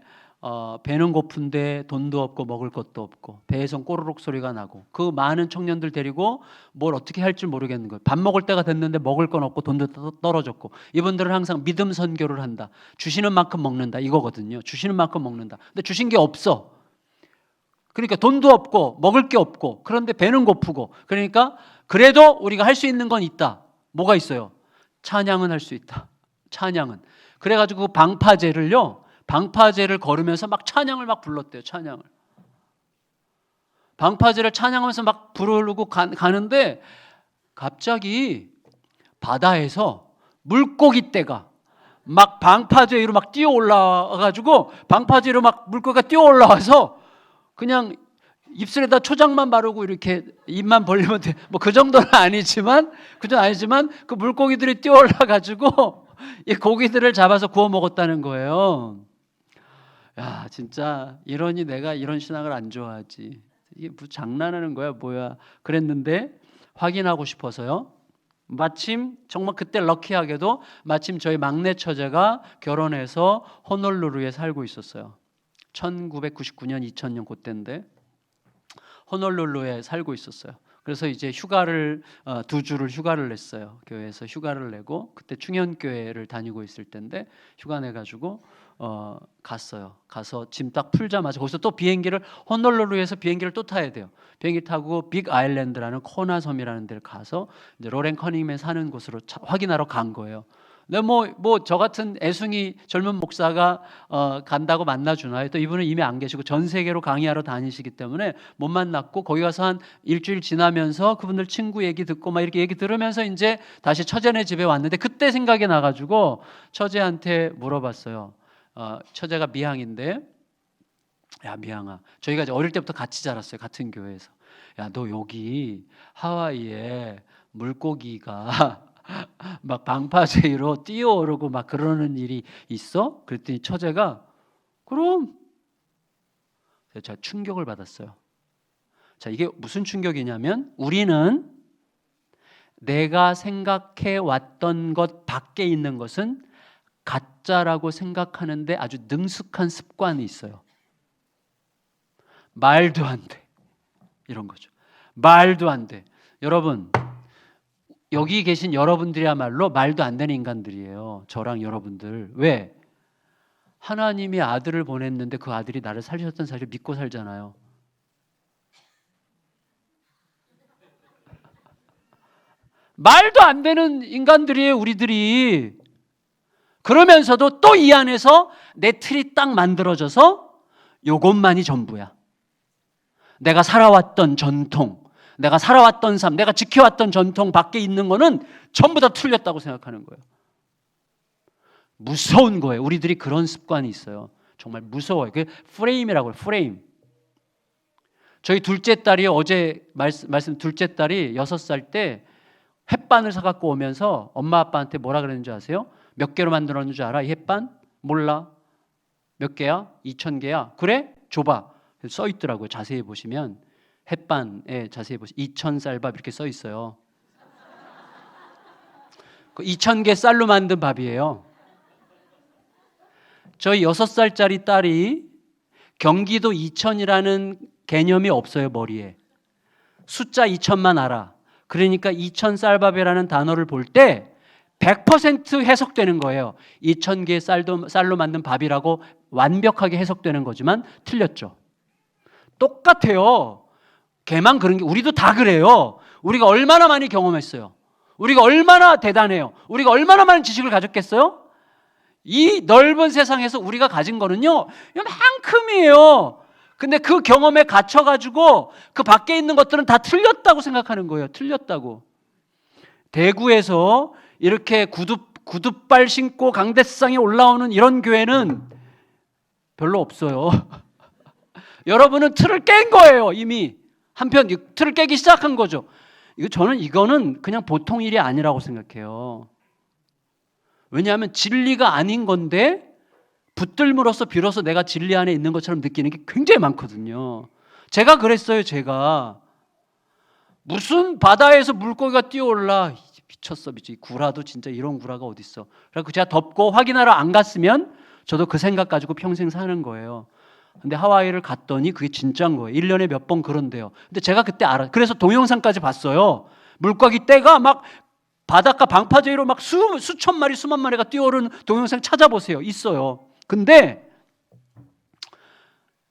배는 고픈데 돈도 없고 먹을 것도 없고 배에선 꼬르륵 소리가 나고 그 많은 청년들 데리고 뭘 어떻게 할 줄 모르겠는 거예요. 밥 먹을 때가 됐는데 먹을 건 없고 돈도 떨어졌고 이분들은 항상 믿음 선교를 한다. 주시는 만큼 먹는다 이거거든요. 주시는 만큼 먹는다. 근데 주신 게 없어. 그러니까 돈도 없고 먹을 게 없고 그런데 배는 고프고 그러니까 그래도 우리가 할 수 있는 건 있다. 뭐가 있어요? 찬양은 할 수 있다. 찬양은. 그래가지고 방파제를 걸으면서 막 찬양을 막 불렀대요. 찬양을. 방파제를 찬양하면서 막 부르고 가는데 갑자기 바다에서 물고기 떼가 막 방파제 위로 막 뛰어 올라와가지고 방파제로 막 물고기가 뛰어 올라와서 그냥 입술에다 초장만 바르고 이렇게 입만 벌리면 돼. 뭐 그 정도는 아니지만 그 물고기들이 뛰어 올라가지고 이 고기들을 잡아서 구워 먹었다는 거예요. 야, 진짜 이러니 내가 이런 신앙을 안 좋아하지. 이게 뭐 장난하는 거야, 뭐야? 그랬는데 확인하고 싶어서요. 마침 정말 그때 럭키하게도 마침 저희 막내 처제가 결혼해서 호놀루루에 살고 있었어요. 1999년, 2000년 그때인데 호놀룰루에 살고 있었어요. 그래서 이제 휴가를 2주를 휴가를 냈어요. 교회에서 휴가를 내고 그때 충현교회를 다니고 있을 때인데 휴가 내가지고 갔어요. 가서 짐 딱 풀자마자 거기서 또 호놀룰루에서 비행기를 또 타야 돼요. 비행기 타고 빅 아일랜드라는 코나 섬이라는 데를 가서 이제 로렌 커닝햄 사는 곳으로 확인하러 간 거예요. 근데 뭐 저 같은 애숭이 젊은 목사가 간다고 만나주나요? 또 이분은 이미 안 계시고 전 세계로 강의하러 다니시기 때문에 못 만났고 거기 가서 한 일주일 지나면서 그분들 친구 얘기 듣고 막 이렇게 얘기 들으면서 이제 다시 처제네 집에 왔는데 그때 생각이 나가지고 처제한테 물어봤어요. 처제가 미항인데 야 미항아, 저희가 이제 어릴 때부터 같이 자랐어요. 같은 교회에서. 야 너 여기 하와이에 물고기가 막 방파제로 뛰어오르고 막 그러는 일이 있어? 그랬더니 처제가 그럼. 제가 충격을 받았어요. 자, 이게 무슨 충격이냐면 우리는 내가 생각해 왔던 것 밖에 있는 것은 가짜라고 생각하는데 아주 능숙한 습관이 있어요. 말도 안 돼. 이런 거죠. 말도 안 돼. 여러분, 여기 계신 여러분들이야말로 말도 안 되는 인간들이에요. 저랑 여러분들. 왜? 하나님이 아들을 보냈는데 그 아들이 나를 살리셨던 사실을 믿고 살잖아요. 말도 안 되는 인간들이에요, 우리들이. 그러면서도 또 이 안에서 내 틀이 딱 만들어져서 요것만이 전부야. 내가 살아왔던 전통, 내가 살아왔던 삶, 내가 지켜왔던 전통 밖에 있는 거는 전부 다 틀렸다고 생각하는 거예요. 무서운 거예요. 우리들이 그런 습관이 있어요. 정말 무서워요. 그게 프레임이라고 해요. 프레임. 저희 둘째 딸이 어제 말씀 둘째 딸이 6살 때 햇반을 사갖고 오면서 엄마 아빠한테 뭐라 그랬는지 아세요? 몇 개로 만들었는 줄 알아? 이 햇반? 몰라. 몇 개야? 2,000개야. 그래? 줘봐. 써 있더라고요. 자세히 보시면 햇반에 자세히 보시면 2,000쌀밥 이렇게 써 있어요. 그 2,000개 쌀로 만든 밥이에요. 저희 6살짜리 딸이 경기도 이천이라는 개념이 없어요. 머리에. 숫자 2,000만 알아. 그러니까 2,000 쌀밥이라는 단어를 볼 때 100% 해석되는 거예요. 2,000개 쌀로 만든 밥이라고 완벽하게 해석되는 거지만 틀렸죠. 똑같아요. 걔만 그런 게, 우리도 다 그래요. 우리가 얼마나 많이 경험했어요. 우리가 얼마나 대단해요. 우리가 얼마나 많은 지식을 가졌겠어요? 이 넓은 세상에서 우리가 가진 거는요, 이만큼이에요. 근데 그 경험에 갇혀가지고 그 밖에 있는 것들은 다 틀렸다고 생각하는 거예요. 틀렸다고. 대구에서 이렇게 구두발 신고 강대상에 올라오는 이런 교회는 별로 없어요. 여러분은 틀을 깬 거예요. 이미 한편 틀을 깨기 시작한 거죠. 저는 이거는 그냥 보통 일이 아니라고 생각해요. 왜냐하면 진리가 아닌 건데 붙들므로써 비로소 내가 진리 안에 있는 것처럼 느끼는 게 굉장히 많거든요. 제가 그랬어요. 제가 무슨 바다에서 물고기가 뛰어올라, 미쳤어. 구라도 진짜 이런 구라가 어딨어. 그래서 제가 덮고 확인하러 안 갔으면 저도 그 생각 가지고 평생 사는 거예요. 근데 하와이를 갔더니 그게 진짜인 거예요. 1년에 몇 번 그런데요. 근데 제가 그때 그래서 동영상까지 봤어요. 물고기 떼가 막 바닷가 방파제로 막 수천 마리, 수만 마리가 뛰어오르는 동영상 찾아보세요. 있어요. 근데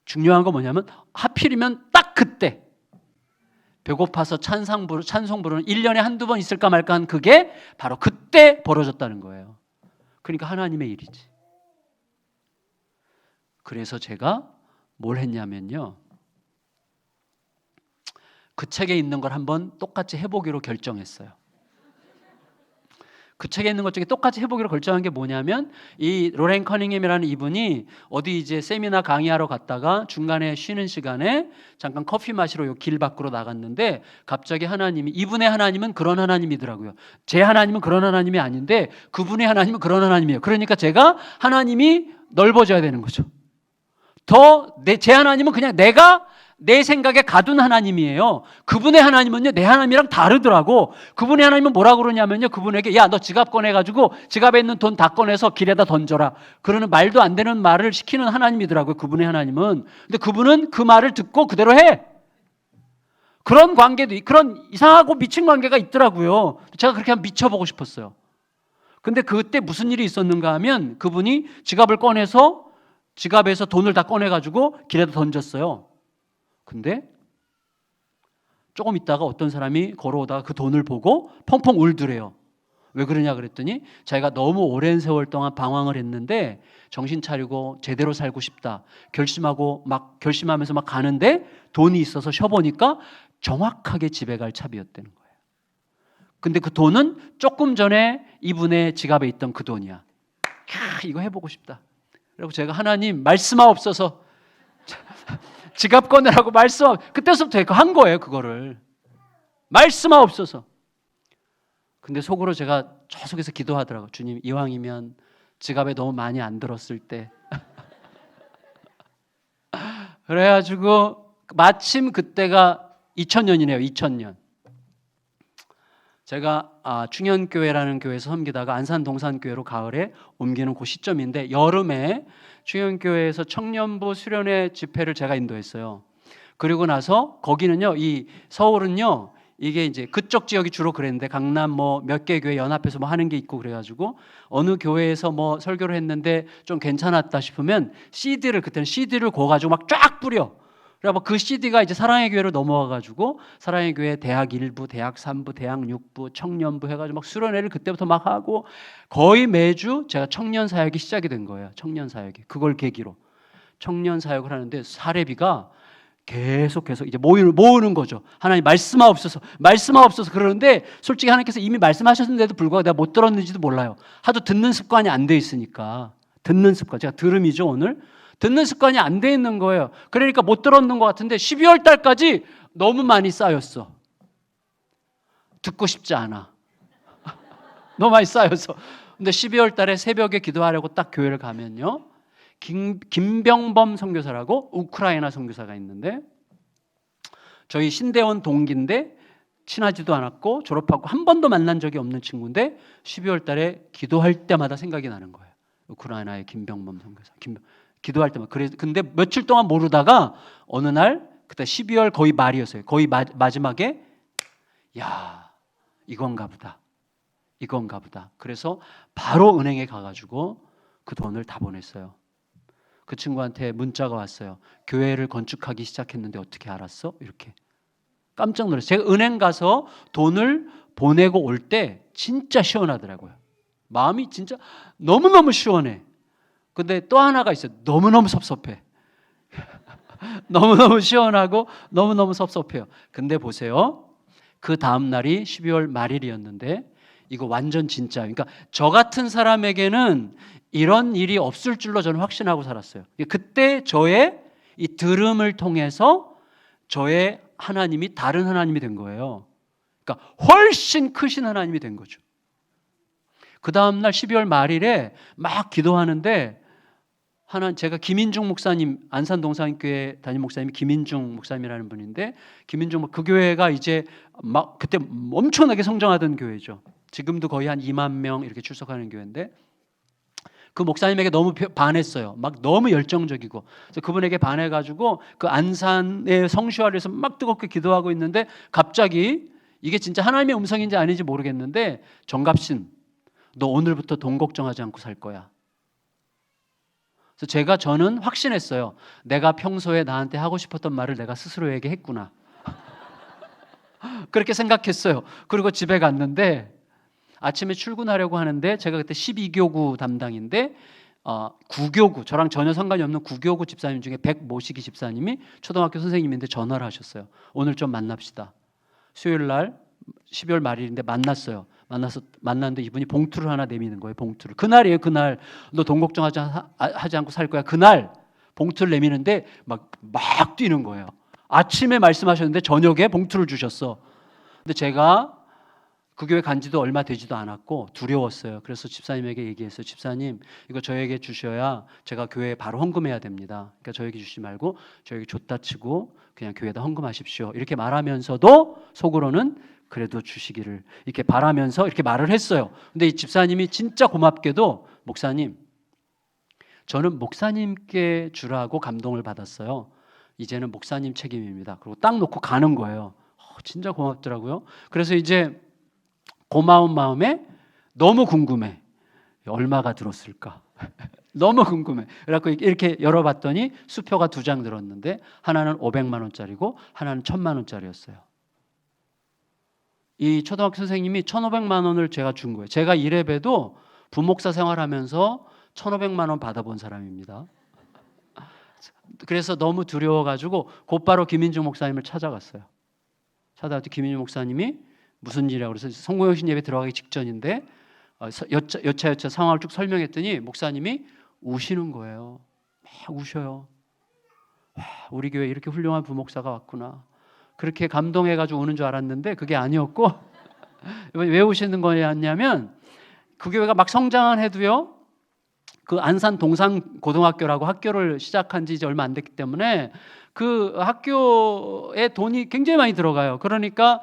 중요한 건 뭐냐면 하필이면 딱 그때 배고파서 찬송 부르는 1년에 한두 번 있을까 말까 한 그게 바로 그때 벌어졌다는 거예요. 그러니까 하나님의 일이지. 그래서 제가 뭘 했냐면요, 그 책에 있는 걸 한번 똑같이 해보기로 결정했어요. 그 책에 있는 것 중에 똑같이 해보기로 결정한 게 뭐냐면, 이 로렌 커닝햄이라는 이분이 어디 이제 세미나 강의하러 갔다가 중간에 쉬는 시간에 잠깐 커피 마시러 요 길 밖으로 나갔는데 갑자기 이분의 하나님은 그런 하나님이더라고요. 제 하나님은 그런 하나님이 아닌데 그분의 하나님은 그런 하나님이에요. 그러니까 제가 하나님이 넓어져야 되는 거죠. 제 하나님은 그냥 내가 내 생각에 가둔 하나님이에요. 그분의 하나님은요, 내 하나님이랑 다르더라고. 그분의 하나님은 뭐라고 그러냐면요, 그분에게 야, 너 지갑 꺼내가지고 지갑에 있는 돈 다 꺼내서 길에다 던져라. 그러는 말도 안 되는 말을 시키는 하나님이더라고요. 그분의 하나님은. 근데 그분은 그 말을 듣고 그대로 해. 그런 관계도, 그런 이상하고 미친 관계가 있더라고요. 제가 그렇게 한번 미쳐보고 싶었어요. 근데 그때 무슨 일이 있었는가 하면 그분이 지갑을 꺼내서 지갑에서 돈을 다 꺼내가지고 길에다 던졌어요. 근데 조금 있다가 어떤 사람이 걸어오다가 그 돈을 보고 펑펑 울더래요. 왜 그러냐 그랬더니 자기가 너무 오랜 세월 동안 방황을 했는데 정신 차리고 제대로 살고 싶다 결심하면서 막 가는데 돈이 있어서 쉬어보니까 정확하게 집에 갈 차비였다는 거예요. 근데 그 돈은 조금 전에 이분의 지갑에 있던 그 돈이야. 이거 해보고 싶다. 그리고 제가 하나님 말씀하옵소서, 지갑 꺼내라고 그때서부터 한 거예요. 그거를 말씀하옵소서. 근데 속으로 제가 계속해서 기도하더라고요. 주님, 이왕이면 지갑에 너무 많이 안 들었을 때 그래가지고 마침 그때가 2000년이네요. 2000년 제가 충현교회라는 교회에서 섬기다가 안산동산교회로 가을에 옮기는 그 시점인데, 여름에 충현교회에서 청년부 수련회 집회를 제가 인도했어요. 그리고 나서 거기는요, 이 서울은요, 이게 이제 그쪽 지역이 주로 그랬는데 강남 뭐 몇 개 교회 연합해서 뭐 하는 게 있고 그래가지고 어느 교회에서 뭐 설교를 했는데 좀 괜찮았다 싶으면 그때는 CD를 구워가지고 막 쫙 뿌려. 그래서 그 CD가 이제 사랑의 교회로 넘어와가지고 사랑의 교회 대학 1부, 대학 3부, 대학 6부, 청년부 해가지고 막 수련회를 그때부터 막 하고 거의 매주 제가 청년 사역이 시작이 된 거예요. 청년 사역이. 그걸 계기로. 청년 사역을 하는데 사례비가 계속해서 이제 모으는 거죠. 하나님 말씀하옵소서 그러는데 솔직히 하나님께서 이미 말씀하셨는데도 불구하고 내가 못 들었는지도 몰라요. 하도 듣는 습관이 안 돼 있으니까. 듣는 습관, 제가 들음이죠 오늘. 듣는 습관이 안 돼 있는 거예요. 그러니까 못 들었는 것 같은데 12월 달까지 너무 많이 쌓였어. 듣고 싶지 않아. 너무 많이 쌓여서. 근데 12월 달에 새벽에 기도하려고 딱 교회를 가면요, 김병범 선교사라고 우크라이나 선교사가 있는데, 저희 신대원 동기인데 친하지도 않았고 졸업하고 한 번도 만난 적이 없는 친구인데 12월 달에 기도할 때마다 생각이 나는 거예요. 우크라이나의 김병범 선교사. 기도할 때마다. 근데 며칠 동안 모르다가 어느 날 그때 12월 거의 말이었어요. 거의 마지막에 야, 이건가 보다. 그래서 바로 은행에 가가지고 그 돈을 다 보냈어요. 그 친구한테 문자가 왔어요. 교회를 건축하기 시작했는데 어떻게 알았어? 이렇게. 깜짝 놀랐어요. 제가 은행 가서 돈을 보내고 올 때 진짜 시원하더라고요. 마음이 진짜 너무너무 시원해. 근데 또 하나가 있어요. 너무너무 섭섭해. 너무너무 시원하고 너무너무 섭섭해요. 근데 보세요. 그 다음 날이 12월 말일이었는데 이거 완전 진짜. 그러니까 저 같은 사람에게는 이런 일이 없을 줄로 저는 확신하고 살았어요. 그때 저의 이 들음을 통해서 저의 하나님이 다른 하나님이 된 거예요. 그러니까 훨씬 크신 하나님이 된 거죠. 그 다음날 12월 말일에 막 기도하는데 제가 김인중 목사님, 안산 동산교회 담임 목사님이 김인중 목사님이라는 분인데, 그 교회가 이제 막 그때 엄청나게 성장하던 교회죠. 지금도 거의 한 2만 명 이렇게 출석하는 교회인데, 그 목사님에게 너무 반했어요. 막 너무 열정적이고. 그래서 그분에게 반해가지고 그 안산의 성슈아리에서 막 뜨겁게 기도하고 있는데 갑자기 이게 진짜 하나님의 음성인지 아닌지 모르겠는데, 정갑신, 너 오늘부터 돈 걱정하지 않고 살 거야. 그래서 저는 확신했어요. 내가 평소에 나한테 하고 싶었던 말을 내가 스스로에게 했구나. 그렇게 생각했어요. 그리고 집에 갔는데 아침에 출근하려고 하는데, 제가 그때 12교구 담당인데 9교구, 저랑 전혀 상관이 없는 9교구 집사님 중에 백모시기 집사님이 초등학교 선생님인데 전화를 하셨어요. 오늘 좀 만납시다. 수요일 날 12월 말일인데 만났는데 이분이 봉투를 하나 내미는 거예요. 봉투를. 그날이에요. 그날. 너 돈 걱정하지 않고 살 거야. 그날 봉투를 내미는데 막 뛰는 거예요. 아침에 말씀하셨는데 저녁에 봉투를 주셨어. 근데 제가 그 교회 간 지도 얼마 되지도 않았고 두려웠어요. 그래서 집사님에게 얘기했어요. 집사님, 이거 저에게 주셔야 제가 교회에 바로 헌금해야 됩니다. 그러니까 저에게 주시지 말고 저에게 줬다 치고 그냥 교회에다 헌금하십시오. 이렇게 말하면서도 속으로는 그래도 주시기를 이렇게 바라면서 이렇게 말을 했어요. 근데 이 집사님이 진짜 고맙게도, 목사님, 저는 목사님께 주라고 감동을 받았어요. 이제는 목사님 책임입니다. 그리고 딱 놓고 가는 거예요. 진짜 고맙더라고요. 그래서 이제 고마운 마음에 너무 궁금해. 얼마가 들었을까? 너무 궁금해. 그래서 이렇게 열어봤더니 수표가 2장 들었는데 하나는 500만 원짜리고 하나는 1000만 원짜리였어요. 이 초등학교 선생님이 1,500만 원을 제가 준 거예요. 제가 이래봬도 부목사 생활하면서 1,500만 원 받아본 사람입니다. 그래서 너무 두려워가지고 곧바로 김인중 목사님을 찾아갔어요. 찾아갔더니 김인중 목사님이 무슨 일이라고 그래서 성공영신 예배 들어가기 직전인데 여차 상황을 쭉 설명했더니 목사님이 우시는 거예요. 막 우셔요. 와, 우리 교회에 이렇게 훌륭한 부목사가 왔구나. 그렇게 감동해가지고 우는 줄 알았는데 그게 아니었고 왜 우시는 거냐면, 그 교회가 막 성장은 해도요, 그 안산 동산고등학교라고 학교를 시작한 지 이제 얼마 안 됐기 때문에 그 학교에 돈이 굉장히 많이 들어가요. 그러니까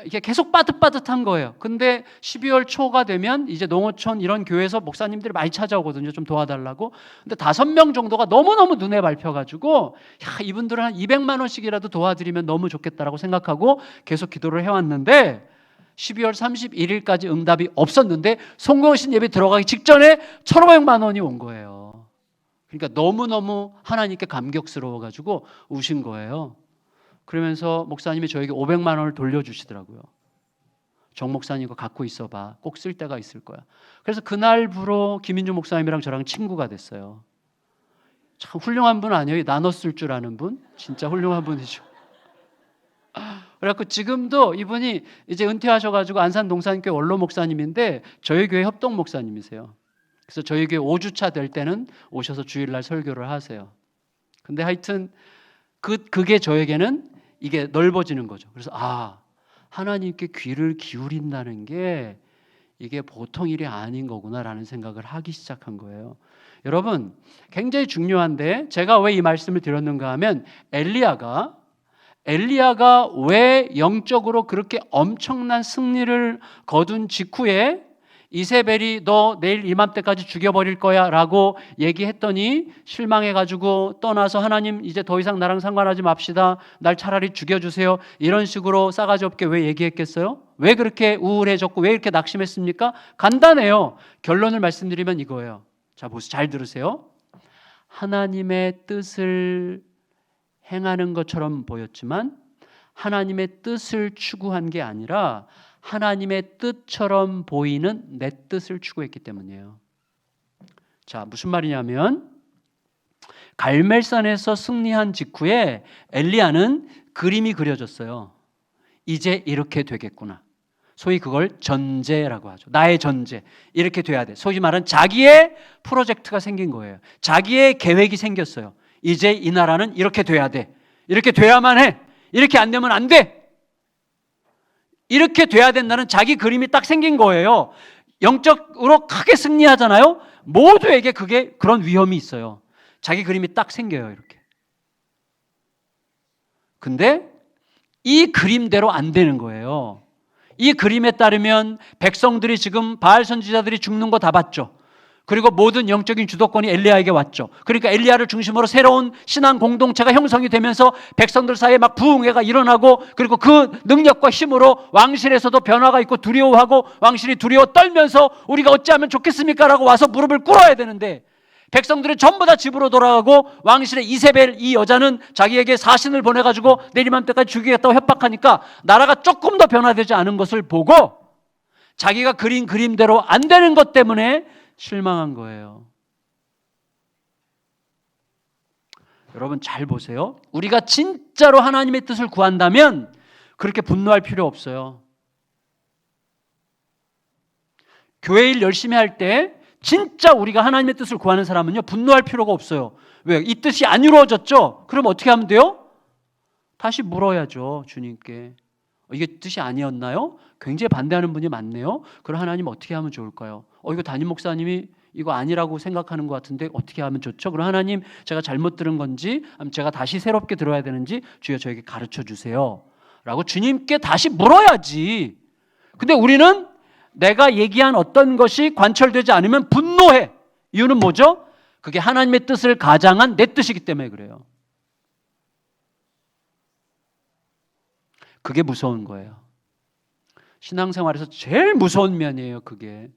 이게 계속 빠듯빠듯한 거예요. 근데 12월 초가 되면 이제 농어촌 이런 교회에서 목사님들이 많이 찾아오거든요. 좀 도와달라고. 근데 5명 정도가 너무너무 눈에 밟혀가지고, 야, 이분들은 한 200만 원씩이라도 도와드리면 너무 좋겠다라고 생각하고 계속 기도를 해왔는데, 12월 31일까지 응답이 없었는데 송공신 예배 들어가기 직전에 1,500만 원이 온 거예요. 그러니까 너무너무 하나님께 감격스러워가지고 우신 거예요. 그러면서 목사님이 저에게 500만 원을 돌려주시더라고요. 정 목사님 이거 갖고 있어봐. 꼭 쓸 때가 있을 거야. 그래서 그날부로 김인주 목사님이랑 저랑 친구가 됐어요. 참 훌륭한 분 아니에요? 나눠 쓸 줄 아는 분? 진짜 훌륭한 분이죠. 그래갖고 지금도 이분이 이제 은퇴하셔가지고 안산 동산교회 원로 목사님인데 저희 교회 협동 목사님이세요. 그래서 저희 교회 5주차 될 때는 오셔서 주일날 설교를 하세요. 근데 하여튼 그게 저에게는 이게 넓어지는 거죠. 그래서 하나님께 귀를 기울인다는 게 이게 보통 일이 아닌 거구나라는 생각을 하기 시작한 거예요. 여러분, 굉장히 중요한데 제가 왜 이 말씀을 드렸는가 하면 엘리야가 왜 영적으로 그렇게 엄청난 승리를 거둔 직후에 이세벨이 너 내일 이맘때까지 죽여버릴 거야 라고 얘기했더니 실망해가지고 떠나서 하나님 이제 더 이상 나랑 상관하지 맙시다, 날 차라리 죽여주세요, 이런 식으로 싸가지 없게 왜 얘기했겠어요? 왜 그렇게 우울해졌고 왜 이렇게 낙심했습니까? 간단해요. 결론을 말씀드리면 이거예요. 자, 보세요. 잘 들으세요. 하나님의 뜻을 행하는 것처럼 보였지만 하나님의 뜻을 추구한 게 아니라 하나님의 뜻처럼 보이는 내 뜻을 추구했기 때문이에요. 자, 무슨 말이냐면 갈멜산에서 승리한 직후에 엘리야는 그림이 그려졌어요. 이제 이렇게 되겠구나. 소위 그걸 전제라고 하죠. 나의 전제. 이렇게 돼야 돼. 소위 말하는 자기의 프로젝트가 생긴 거예요. 자기의 계획이 생겼어요. 이제 이 나라는 이렇게 돼야 돼. 이렇게 돼야만 해. 이렇게 안 되면 안 돼. 이렇게 돼야 된다는 자기 그림이 딱 생긴 거예요. 영적으로 크게 승리하잖아요. 모두에게 그런 위험이 있어요. 자기 그림이 딱 생겨요, 이렇게. 근데 이 그림대로 안 되는 거예요. 이 그림에 따르면 백성들이 지금 바알 선지자들이 죽는 거 다 봤죠. 그리고 모든 영적인 주도권이 엘리야에게 왔죠. 그러니까 엘리야를 중심으로 새로운 신앙 공동체가 형성이 되면서 백성들 사이에 막 부흥회가 일어나고, 그리고 그 능력과 힘으로 왕실에서도 변화가 있고 두려워하고 왕실이 두려워 떨면서 우리가 어찌하면 좋겠습니까? 라고 와서 무릎을 꿇어야 되는데 백성들은 전부 다 집으로 돌아가고 왕실의 이세벨 이 여자는 자기에게 사신을 보내가지고 내일 이맘때까지 죽이겠다고 협박하니까 나라가 조금 더 변화되지 않은 것을 보고 자기가 그린 그림대로 안 되는 것 때문에 실망한 거예요. 여러분 잘 보세요. 우리가 진짜로 하나님의 뜻을 구한다면 그렇게 분노할 필요 없어요. 교회 일 열심히 할 때 진짜 우리가 하나님의 뜻을 구하는 사람은요, 분노할 필요가 없어요. 왜? 이 뜻이 안 이루어졌죠? 그럼 어떻게 하면 돼요? 다시 물어야죠, 주님께. 이게 뜻이 아니었나요? 굉장히 반대하는 분이 많네요. 그럼 하나님 어떻게 하면 좋을까요? 이거 담임 목사님이 이거 아니라고 생각하는 것 같은데 어떻게 하면 좋죠? 그럼 하나님, 제가 잘못 들은 건지 제가 다시 새롭게 들어야 되는지 주여 저에게 가르쳐 주세요 라고 주님께 다시 물어야지. 근데 우리는 내가 얘기한 어떤 것이 관철되지 않으면 분노해. 이유는 뭐죠? 그게 하나님의 뜻을 가장한 내 뜻이기 때문에 그래요. 그게 무서운 거예요. 신앙생활에서 제일 무서운 면이에요, 그게.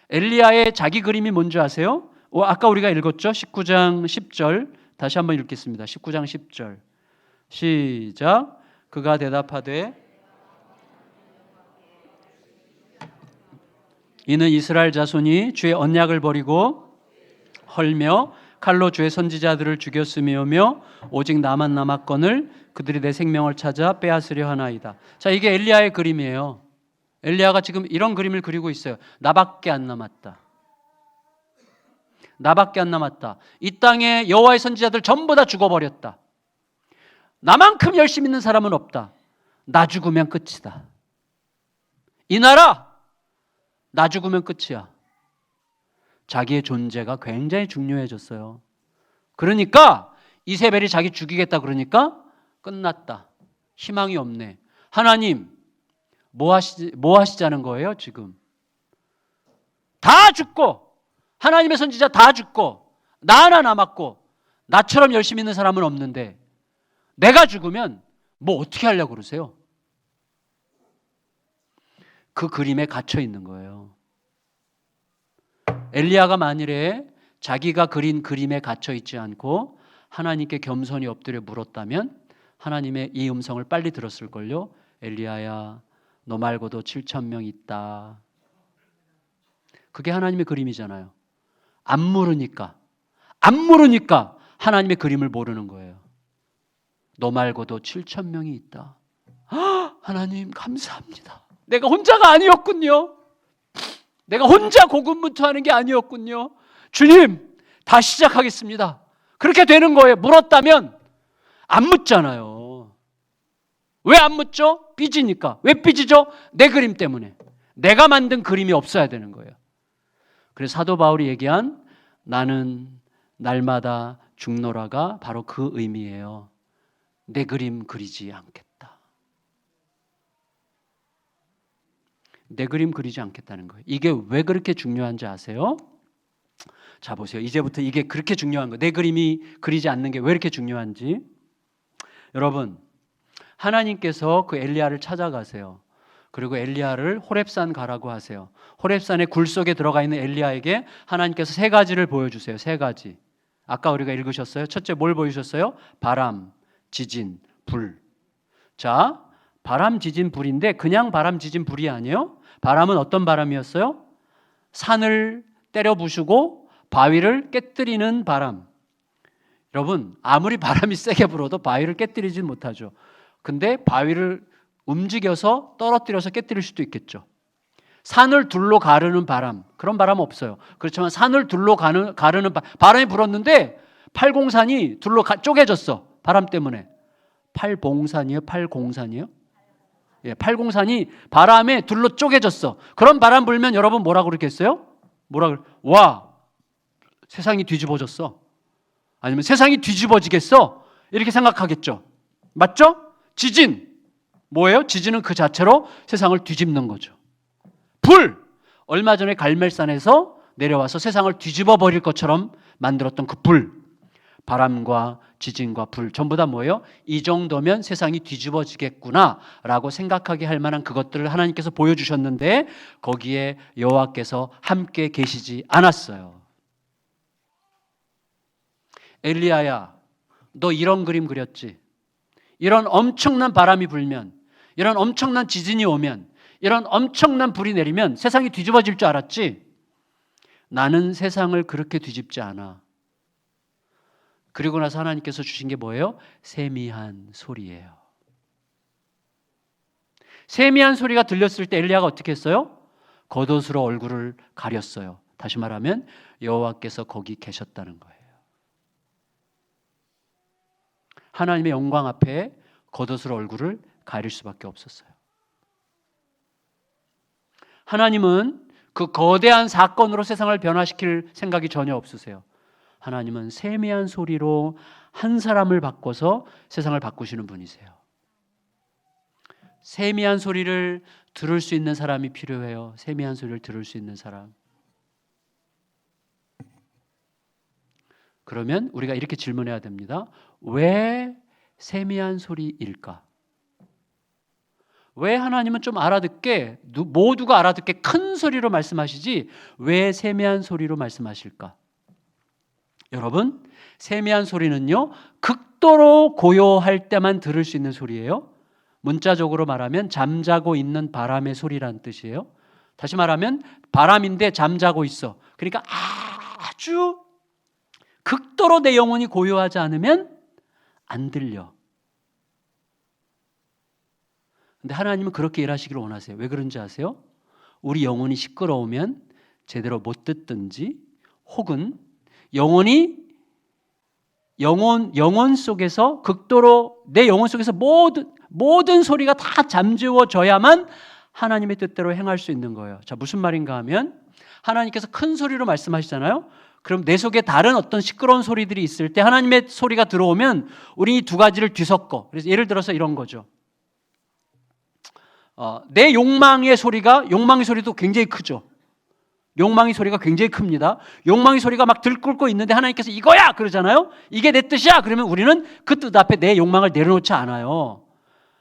엘리야의 자기 그림이 뭔지 아세요? 아까 우리가 읽었죠? 19장 10절. 다시 한번 읽겠습니다. 19장 10절. 시작. 그가 대답하되 이는 이스라엘 자손이 주의 언약을 버리고 헐며 칼로 주의 선지자들을 죽였으며며 오직 나만 남았거늘 그들이 내 생명을 찾아 빼앗으려 하나이다. 자, 이게 엘리야의 그림이에요. 엘리야가 지금 이런 그림을 그리고 있어요. 나밖에 안 남았다. 나밖에 안 남았다. 이 땅에 여호와의 선지자들 전부 다 죽어버렸다. 나만큼 열심히 있는 사람은 없다. 나 죽으면 끝이다. 이 나라 나 죽으면 끝이야. 자기의 존재가 굉장히 중요해졌어요. 그러니까 이세벨이 자기 죽이겠다 그러니까 끝났다. 희망이 없네. 하나님 뭐 하시자는 거예요 지금? 다 죽고 하나님의 선지자 다 죽고 나 하나 남았고 나처럼 열심히 있는 사람은 없는데 내가 죽으면 뭐 어떻게 하려고 그러세요? 그 그림에 갇혀 있는 거예요. 엘리야가 만일에 자기가 그린 그림에 갇혀 있지 않고 하나님께 겸손히 엎드려 물었다면 하나님의 이 음성을 빨리 들었을걸요. 엘리야야, 너 말고도 7,000명 있다. 그게 하나님의 그림이잖아요. 안 물으니까, 안 물으니까 하나님의 그림을 모르는 거예요. 너 말고도 7,000명이 있다. 하나님 감사합니다. 내가 혼자가 아니었군요. 내가 혼자 고군분투하는 게 아니었군요. 주님, 다시 시작하겠습니다. 그렇게 되는 거예요. 물었다면 안 묻잖아요. 왜 안 묻죠? 삐지니까. 왜 삐지죠? 내 그림 때문에. 내가 만든 그림이 없어야 되는 거예요. 그래서 사도 바울이 얘기한 나는 날마다 죽노라가 바로 그 의미예요. 내 그림 그리지 않겠다. 내 그림 그리지 않겠다는 거예요. 이게 왜 그렇게 중요한지 아세요? 자, 보세요. 이제부터 이게 그렇게 중요한 거예요. 내 그림이 그리지 않는 게 왜 이렇게 중요한지. 여러분, 하나님께서 그 엘리야를 찾아가세요. 그리고 엘리야를 호렙산 가라고 하세요. 호렙산의 굴 속에 들어가 있는 엘리야에게 하나님께서 세 가지를 보여주세요. 세 가지. 아까 우리가 읽으셨어요. 첫째 뭘 보여주셨어요? 바람, 지진, 불. 자, 바람, 지진, 불인데 그냥 바람, 지진, 불이 아니에요. 바람은 어떤 바람이었어요? 산을 때려 부수고 바위를 깨뜨리는 바람. 여러분, 아무리 바람이 세게 불어도 바위를 깨뜨리진 못하죠. 근데 바위를 움직여서 떨어뜨려서 깨뜨릴 수도 있겠죠. 산을 둘로 가르는 바람, 그런 바람은 없어요. 그렇지만 산을 둘로 가르는 바람이 불었는데 팔공산이 둘로 쪼개졌어. 바람 때문에. 팔봉산이에요? 팔공산이에요? 예, 팔공산이 바람에 둘로 쪼개졌어. 그런 바람 불면 여러분 뭐라고 그러겠어요? 와, 세상이 뒤집어졌어. 아니면 세상이 뒤집어지겠어? 이렇게 생각하겠죠. 맞죠? 지진. 뭐예요? 지진은 그 자체로 세상을 뒤집는 거죠. 불. 얼마 전에 갈멜산에서 내려와서 세상을 뒤집어 버릴 것처럼 만들었던 그 불. 바람과 지진과 불. 전부 다 뭐예요? 이 정도면 세상이 뒤집어지겠구나 라고 생각하게 할 만한 그것들을 하나님께서 보여주셨는데 거기에 여호와께서 함께 계시지 않았어요. 엘리야야, 너 이런 그림 그렸지? 이런 엄청난 바람이 불면, 이런 엄청난 지진이 오면, 이런 엄청난 불이 내리면 세상이 뒤집어질 줄 알았지? 나는 세상을 그렇게 뒤집지 않아. 그리고 나서 하나님께서 주신 게 뭐예요? 세미한 소리예요. 세미한 소리가 들렸을 때 엘리야가 어떻게 했어요? 겉옷으로 얼굴을 가렸어요. 다시 말하면 여호와께서 거기 계셨다는 거예요. 하나님의 영광 앞에 겉옷으로 얼굴을 가릴 수밖에 없었어요. 하나님은 그 거대한 사건으로 세상을 변화시킬 생각이 전혀 없으세요. 하나님은 세미한 소리로 한 사람을 바꿔서 세상을 바꾸시는 분이세요. 세미한 소리를 들을 수 있는 사람이 필요해요. 세미한 소리를 들을 수 있는 사람. 그러면 우리가 이렇게 질문해야 됩니다. 왜 세미한 소리일까? 왜 하나님은 좀 알아듣게, 모두가 알아듣게 큰 소리로 말씀하시지 왜 세미한 소리로 말씀하실까? 여러분, 세미한 소리는요, 극도로 고요할 때만 들을 수 있는 소리예요. 문자적으로 말하면 잠자고 있는 바람의 소리라는 뜻이에요. 다시 말하면 바람인데 잠자고 있어. 그러니까 아주 극도로 내 영혼이 고요하지 않으면 안 들려. 근데 하나님은 그렇게 일하시기를 원하세요. 왜 그런지 아세요? 우리 영혼이 시끄러우면 제대로 못 듣든지 혹은 영혼 속에서 극도로 내 영혼 속에서 모든 소리가 다 잠재워져야만 하나님의 뜻대로 행할 수 있는 거예요. 자, 무슨 말인가 하면 하나님께서 큰 소리로 말씀하시잖아요. 그럼 내 속에 다른 어떤 시끄러운 소리들이 있을 때 하나님의 소리가 들어오면 우리 이 두 가지를 뒤섞어. 그래서 예를 들어서 이런 거죠. 내 욕망의 소리도 굉장히 크죠. 욕망의 소리가 굉장히 큽니다. 욕망의 소리가 막 들끓고 있는데 하나님께서 이거야! 그러잖아요. 이게 내 뜻이야! 그러면 우리는 그 뜻 앞에 내 욕망을 내려놓지 않아요.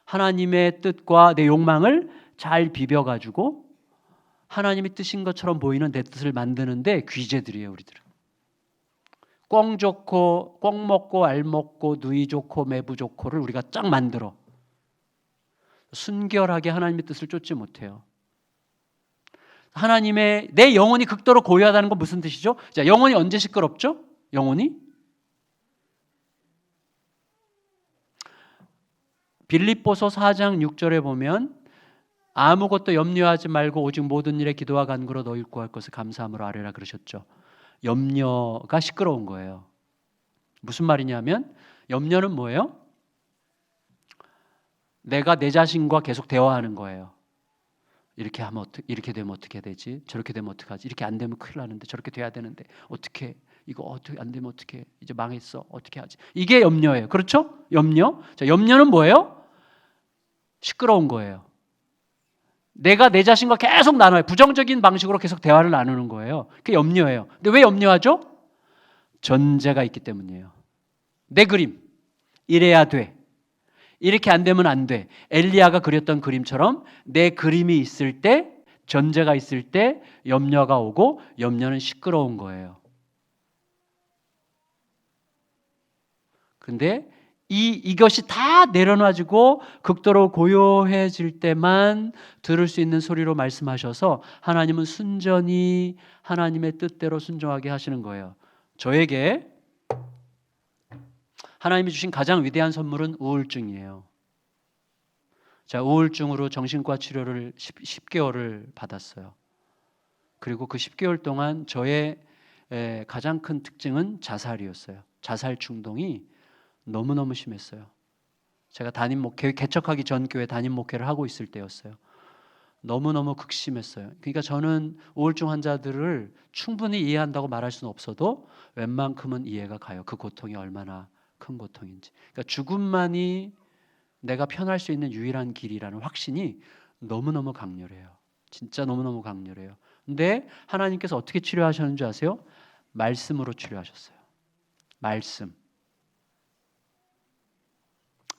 하나님의 뜻과 내 욕망을 잘 비벼가지고 하나님의 뜻인 것처럼 보이는 내 뜻을 만드는데 귀재들이에요, 우리들은. 꿩 좋고, 꿩 먹고, 알 먹고, 누이 좋고, 매부 좋고를 우리가 쫙 만들어. 순결하게 하나님의 뜻을 쫓지 못해요. 내 영혼이 극도로 고요하다는 건 무슨 뜻이죠? 자, 영혼이 언제 시끄럽죠? 영혼이? 빌립보서 4장 6절에 보면 아무것도 염려하지 말고 오직 모든 일에 기도와 간구로 너희 구할 것을 감사함으로 아뢰라 그러셨죠. 염려가 시끄러운 거예요. 무슨 말이냐면 염려는 뭐예요? 내가 내 자신과 계속 대화하는 거예요. 이렇게 하면 이렇게 되면 어떻게 되지? 저렇게 되면 어떡하지? 이렇게 안 되면 큰일 나는데 저렇게 돼야 되는데 어떻게 이거 어떻게 안 되면 어떻게 이제 망했어 어떻게 하지? 이게 염려예요. 그렇죠? 염려. 자, 염려는 뭐예요? 시끄러운 거예요. 내가 내 자신과 계속 나눠요. 부정적인 방식으로 계속 대화를 나누는 거예요. 그게 염려예요. 근데 왜 염려하죠? 전제가 있기 때문이에요. 내 그림 이래야 돼. 이렇게 안 되면 안 돼. 엘리야가 그렸던 그림처럼 내 그림이 있을 때, 전제가 있을 때 염려가 오고 염려는 시끄러운 거예요. 그런데 이것이 다 내려놔지고 극도로 고요해질 때만 들을 수 있는 소리로 말씀하셔서 하나님은 순전히 하나님의 뜻대로 순종하게 하시는 거예요. 저에게 하나님이 주신 가장 위대한 선물은 우울증이에요. 자, 우울증으로 정신과 치료를 10개월을 받았어요. 그리고 그 10개월 동안 저의 가장 큰 특징은 자살이었어요. 자살 충동이 너무너무 심했어요. 제가 개척하기 전 교회 담임 목회를 하고 있을 때였어요. 너무너무 극심했어요. 그러니까 저는 우울증 환자들을 충분히 이해한다고 말할 수는 없어도 웬만큼은 이해가 가요. 그 고통이 얼마나 큰 고통인지. 그러니까 죽음만이 내가 편할 수 있는 유일한 길이라는 확신이 너무너무 강렬해요. 진짜 너무너무 강렬해요. 근데 하나님께서 어떻게 치료하셨는지 아세요? 말씀으로 치료하셨어요. 말씀.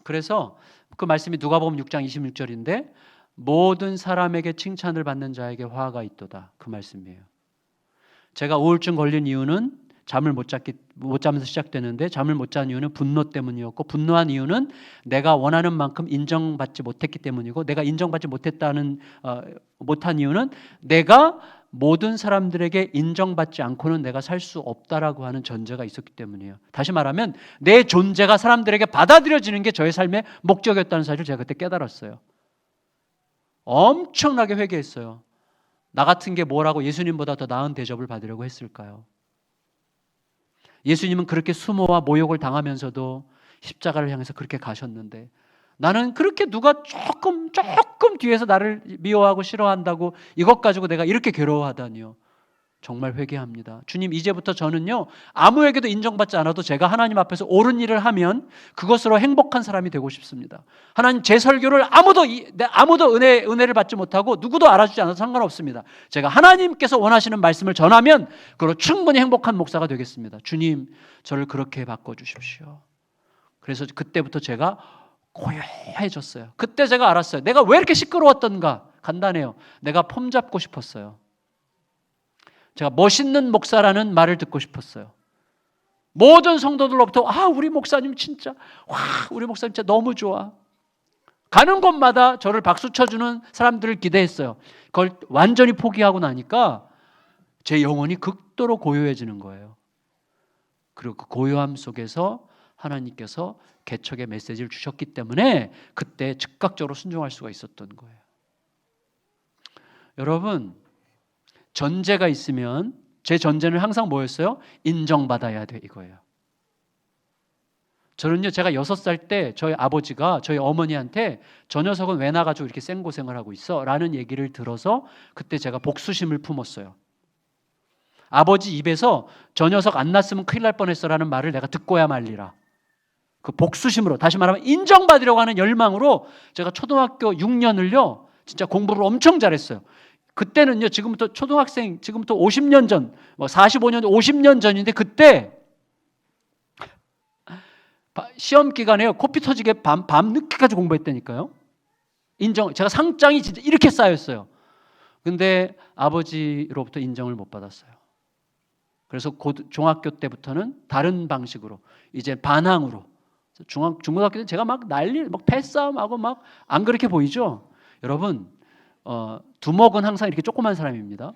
그래서 그 말씀이 누가복음 6장 26절인데 모든 사람에게 칭찬을 받는 자에게 화가 있도다. 그 말씀이에요. 제가 우울증 걸린 이유는 잠을 못 자면서 시작되는데 잠을 못 잔 이유는 분노 때문이었고 분노한 이유는 내가 원하는 만큼 인정받지 못했기 때문이고 내가 인정받지 못한 이유는 내가 모든 사람들에게 인정받지 않고는 내가 살 수 없다라고 하는 전제가 있었기 때문이에요. 다시 말하면 내 존재가 사람들에게 받아들여지는 게 저의 삶의 목적이었다는 사실을 제가 그때 깨달았어요. 엄청나게 회개했어요. 나 같은 게 뭐라고 예수님보다 더 나은 대접을 받으려고 했을까요? 예수님은 그렇게 수모와 모욕을 당하면서도 십자가를 향해서 그렇게 가셨는데 나는 그렇게 누가 조금 뒤에서 나를 미워하고 싫어한다고 이것 가지고 내가 이렇게 괴로워하다니요. 정말 회개합니다. 주님, 이제부터 저는요 아무에게도 인정받지 않아도 제가 하나님 앞에서 옳은 일을 하면 그것으로 행복한 사람이 되고 싶습니다. 하나님, 제 설교를 아무도 은혜를 받지 못하고 누구도 알아주지 않아도 상관없습니다. 제가 하나님께서 원하시는 말씀을 전하면 그로 충분히 행복한 목사가 되겠습니다. 주님, 저를 그렇게 바꿔주십시오. 그래서 그때부터 제가 고요해졌어요. 그때 제가 알았어요. 내가 왜 이렇게 시끄러웠던가? 간단해요. 내가 폼 잡고 싶었어요. 제가 멋있는 목사라는 말을 듣고 싶었어요. 모든 성도들로부터 우리 목사님 진짜 우리 목사님 진짜 너무 좋아. 가는 곳마다 저를 박수 쳐주는 사람들을 기대했어요. 그걸 완전히 포기하고 나니까 제 영혼이 극도로 고요해지는 거예요. 그리고 그 고요함 속에서 하나님께서 개척의 메시지를 주셨기 때문에 그때 즉각적으로 순종할 수가 있었던 거예요. 여러분, 전제가 있으면 제 전제는 항상 뭐였어요? 인정받아야 돼, 이거예요. 저는요, 제가 6살 때 저희 아버지가 저희 어머니한테 저 녀석은 왜 나가지고 이렇게 생고생을 하고 있어? 라는 얘기를 들어서 그때 제가 복수심을 품었어요. 아버지 입에서 저 녀석 안 낳았으면 큰일 날 뻔했어 라는 말을 내가 듣고야 말리라. 그 복수심으로, 다시 말하면 인정받으려고 하는 열망으로 제가 초등학교 6년을요 진짜 공부를 엄청 잘했어요. 그때는요, 지금부터 초등학생, 지금부터 50년 전, 45년, 50년 전인데 그때 시험 기간에요 코피 터지게 밤 늦게까지 공부했다니까요. 제가 상장이 진짜 이렇게 쌓였어요. 근데 아버지로부터 인정을 못 받았어요. 그래서 중학교 때부터는 다른 방식으로 이제 반항으로, 중고등학교 때 제가 막 패싸움하고 막 안 그렇게 보이죠? 여러분, 두목은 항상 이렇게 조그만 사람입니다.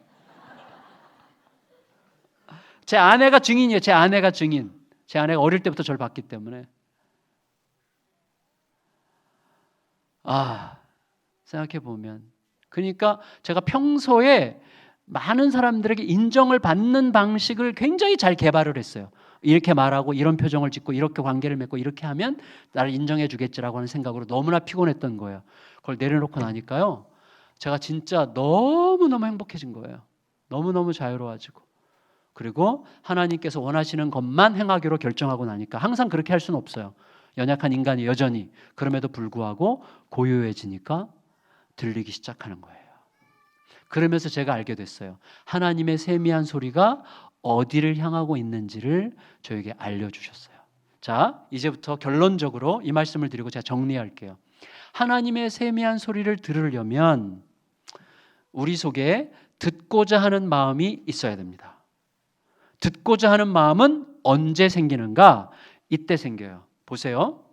제 아내가 증인이에요. 제 아내가 증인. 제 아내가 어릴 때부터 저를 봤기 때문에. 생각해 보면. 그러니까 제가 평소에 많은 사람들에게 인정을 받는 방식을 굉장히 잘 개발을 했어요. 이렇게 말하고 이런 표정을 짓고 이렇게 관계를 맺고 이렇게 하면 나를 인정해 주겠지라고 하는 생각으로 너무나 피곤했던 거예요. 그걸 내려놓고 나니까요, 제가 진짜 너무너무 행복해진 거예요. 너무너무 자유로워지고. 그리고 하나님께서 원하시는 것만 행하기로 결정하고 나니까 항상 그렇게 할 수는 없어요. 연약한 인간이 여전히. 그럼에도 불구하고 고요해지니까 들리기 시작하는 거예요. 그러면서 제가 알게 됐어요. 하나님의 세미한 소리가 어디를 향하고 있는지를 저에게 알려주셨어요. 자, 이제부터 결론적으로 이 말씀을 드리고 제가 정리할게요. 하나님의 세미한 소리를 들으려면 우리 속에 듣고자 하는 마음이 있어야 됩니다. 듣고자 하는 마음은 언제 생기는가? 이때 생겨요. 보세요.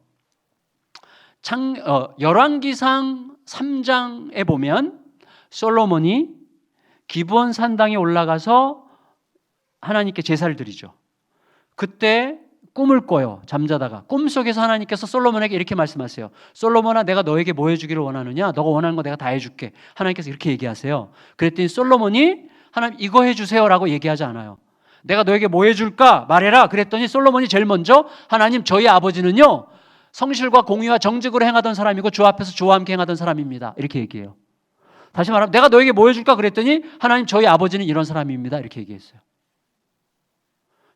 열왕기상 3장에 보면 솔로몬이 기브온 산당에 올라가서 하나님께 제사를 드리죠. 그때 꿈을 꿔요. 잠자다가 꿈속에서 하나님께서 솔로몬에게 이렇게 말씀하세요. 솔로몬아, 내가 너에게 뭐 해주기를 원하느냐? 너가 원하는 거 내가 다 해줄게. 하나님께서 이렇게 얘기하세요. 그랬더니 솔로몬이 하나님 이거 해주세요라고 얘기하지 않아요. 내가 너에게 뭐 해줄까? 말해라. 그랬더니 솔로몬이 제일 먼저 하나님, 저희 아버지는요 성실과 공의와 정직으로 행하던 사람이고 주 앞에서 주와 함께 행하던 사람입니다. 이렇게 얘기해요. 다시 말하면 내가 너에게 뭐 해줄까? 그랬더니 하나님, 저희 아버지는 이런 사람입니다. 이렇게 얘기했어요.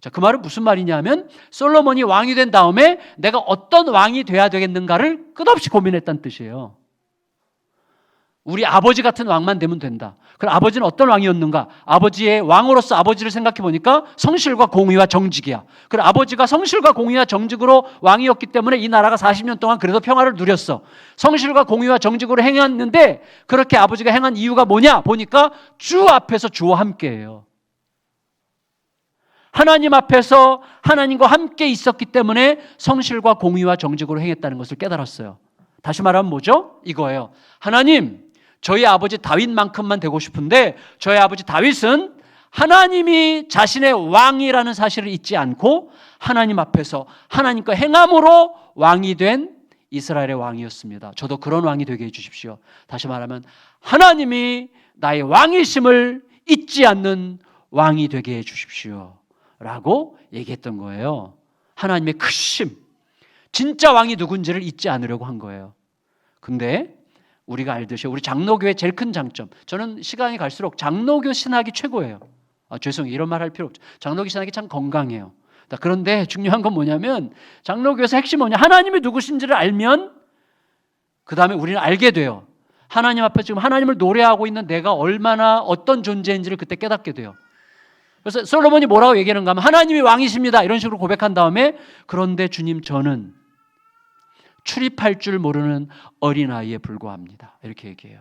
자, 그 말은 무슨 말이냐면 솔로몬이 왕이 된 다음에 내가 어떤 왕이 돼야 되겠는가를 끝없이 고민했다는 뜻이에요. 우리 아버지 같은 왕만 되면 된다. 그럼 아버지는 어떤 왕이었는가? 아버지의 왕으로서 아버지를 생각해 보니까 성실과 공의와 정직이야. 그럼 아버지가 성실과 공의와 정직으로 왕이었기 때문에 이 나라가 40년 동안 그래도 평화를 누렸어. 성실과 공의와 정직으로 행했는데 그렇게 아버지가 행한 이유가 뭐냐? 보니까 주 앞에서 주와 함께해요. 하나님 앞에서 하나님과 함께 있었기 때문에 성실과 공의와 정직으로 행했다는 것을 깨달았어요. 다시 말하면 뭐죠? 이거예요. 하나님, 저희 아버지 다윗만큼만 되고 싶은데 저희 아버지 다윗은 하나님이 자신의 왕이라는 사실을 잊지 않고 하나님 앞에서 하나님과 행함으로 왕이 된 이스라엘의 왕이었습니다. 저도 그런 왕이 되게 해주십시오. 다시 말하면 하나님이 나의 왕이심을 잊지 않는 왕이 되게 해주십시오 라고 얘기했던 거예요. 하나님의 크심, 진짜 왕이 누군지를 잊지 않으려고 한 거예요. 근데 우리가 알듯이 우리 장로교의 제일 큰 장점, 저는 시간이 갈수록 장로교 신학이 최고예요. 죄송해요, 이런 말 할 필요 없죠. 장로교 신학이 참 건강해요. 그런데 중요한 건 뭐냐면 장로교에서 핵심이 뭐냐, 하나님이 누구신지를 알면 그 다음에 우리는 알게 돼요. 하나님 앞에 지금 하나님을 노래하고 있는 내가 얼마나 어떤 존재인지를 그때 깨닫게 돼요. 그래서 솔로몬이 뭐라고 얘기하는가 하면 하나님이 왕이십니다 이런 식으로 고백한 다음에 그런데 주님, 저는 출입할 줄 모르는 어린아이에 불과합니다 이렇게 얘기해요.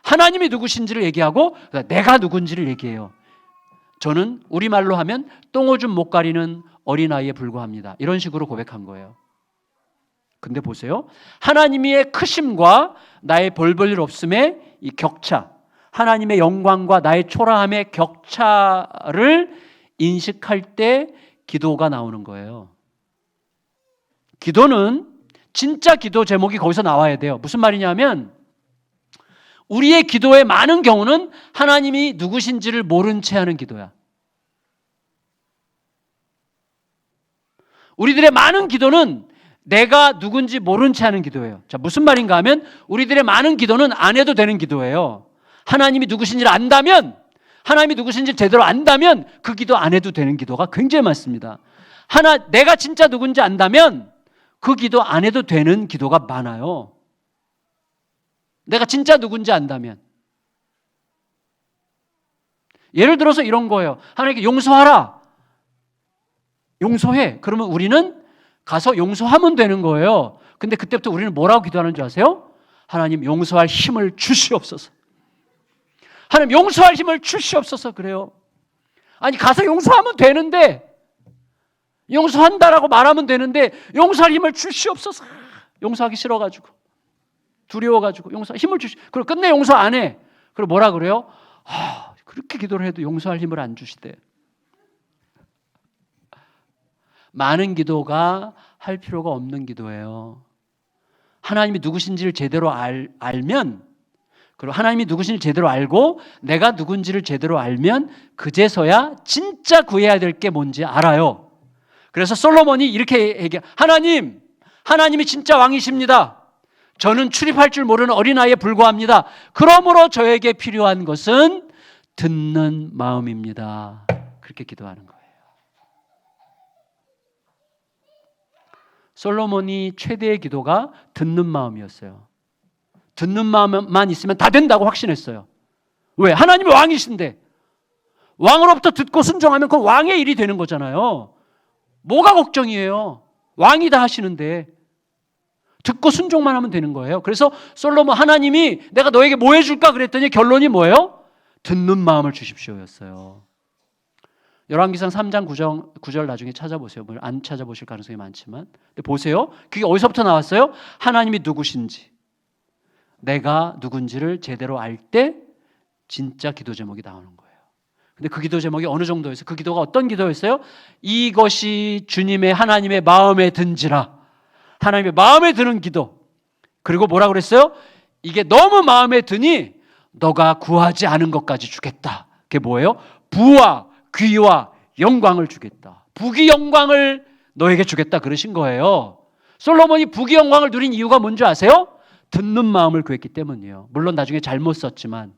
하나님이 누구신지를 얘기하고 내가 누군지를 얘기해요. 저는 우리말로 하면 똥오줌 못 가리는 어린아이에 불과합니다 이런 식으로 고백한 거예요. 근데 보세요, 하나님의 크심과 나의 별 볼 일 없음의 이 격차, 하나님의 영광과 나의 초라함의 격차를 인식할 때 기도가 나오는 거예요. 기도는 진짜 기도 제목이 거기서 나와야 돼요. 무슨 말이냐면 우리의 기도의 많은 경우는 하나님이 누구신지를 모른 채 하는 기도야. 우리들의 많은 기도는 내가 누군지 모른 채 하는 기도예요. 자, 무슨 말인가 하면 우리들의 많은 기도는 안 해도 되는 기도예요. 하나님이 누구신지를 안다면, 하나님이 누구신지를 제대로 안다면 그 기도 안 해도 되는 기도가 굉장히 많습니다. 내가 진짜 누군지 안다면 그 기도 안 해도 되는 기도가 많아요. 내가 진짜 누군지 안다면. 예를 들어서 이런 거예요. 하나님께 용서하라. 용서해. 그러면 우리는 가서 용서하면 되는 거예요. 근데 그때부터 우리는 뭐라고 기도하는 줄 아세요? 하나님, 용서할 힘을 주시옵소서. 하나님, 용서할 힘을 주시옵소서. 그래요. 아니, 가서 용서하면 되는데, 용서한다라고 말하면 되는데 용서할 힘을 주시옵소서. 용서하기 싫어가지고, 두려워가지고 용서할 힘을 그리고 끝내 용서 안 해. 그리고 뭐라 그래요? 그렇게 기도를 해도 용서할 힘을 안 주시대. 많은 기도가 할 필요가 없는 기도예요. 하나님이 누구신지를 제대로 알면, 그리고 하나님이 누구신지를 제대로 알고 내가 누군지를 제대로 알면 그제서야 진짜 구해야 될 게 뭔지 알아요. 그래서 솔로몬이 이렇게 얘기해요. 하나님이 진짜 왕이십니다. 저는 출입할 줄 모르는 어린아이에 불과합니다. 그러므로 저에게 필요한 것은 듣는 마음입니다. 그렇게 기도하는 거예요. 솔로몬이 최대의 기도가 듣는 마음이었어요. 듣는 마음만 있으면 다 된다고 확신했어요. 왜? 하나님이 왕이신데 왕으로부터 듣고 순종하면 그건 왕의 일이 되는 거잖아요. 뭐가 걱정이에요? 왕이 다 하시는데 듣고 순종만 하면 되는 거예요. 그래서 솔로몬 하나님이 내가 너에게 뭐 해줄까 그랬더니 결론이 뭐예요? 듣는 마음을 주십시오였어요. 열왕기상 3장 9절 나중에 찾아보세요. 안 찾아보실 가능성이 많지만 근데 보세요. 그게 어디서부터 나왔어요? 하나님이 누구신지 내가 누군지를 제대로 알 때 진짜 기도 제목이 나오는 거예요. 근데 그 기도 제목이 어느 정도였어요? 그 기도가 어떤 기도였어요? 이것이 주님의 하나님의 마음에 든지라. 하나님의 마음에 드는 기도. 그리고 뭐라 그랬어요? 이게 너무 마음에 드니 너가 구하지 않은 것까지 주겠다. 그게 뭐예요? 부와 귀와 영광을 주겠다. 부귀 영광을 너에게 주겠다 그러신 거예요. 솔로몬이 부귀 영광을 누린 이유가 뭔지 아세요? 듣는 마음을 구했기 때문이에요. 물론 나중에 잘못 썼지만,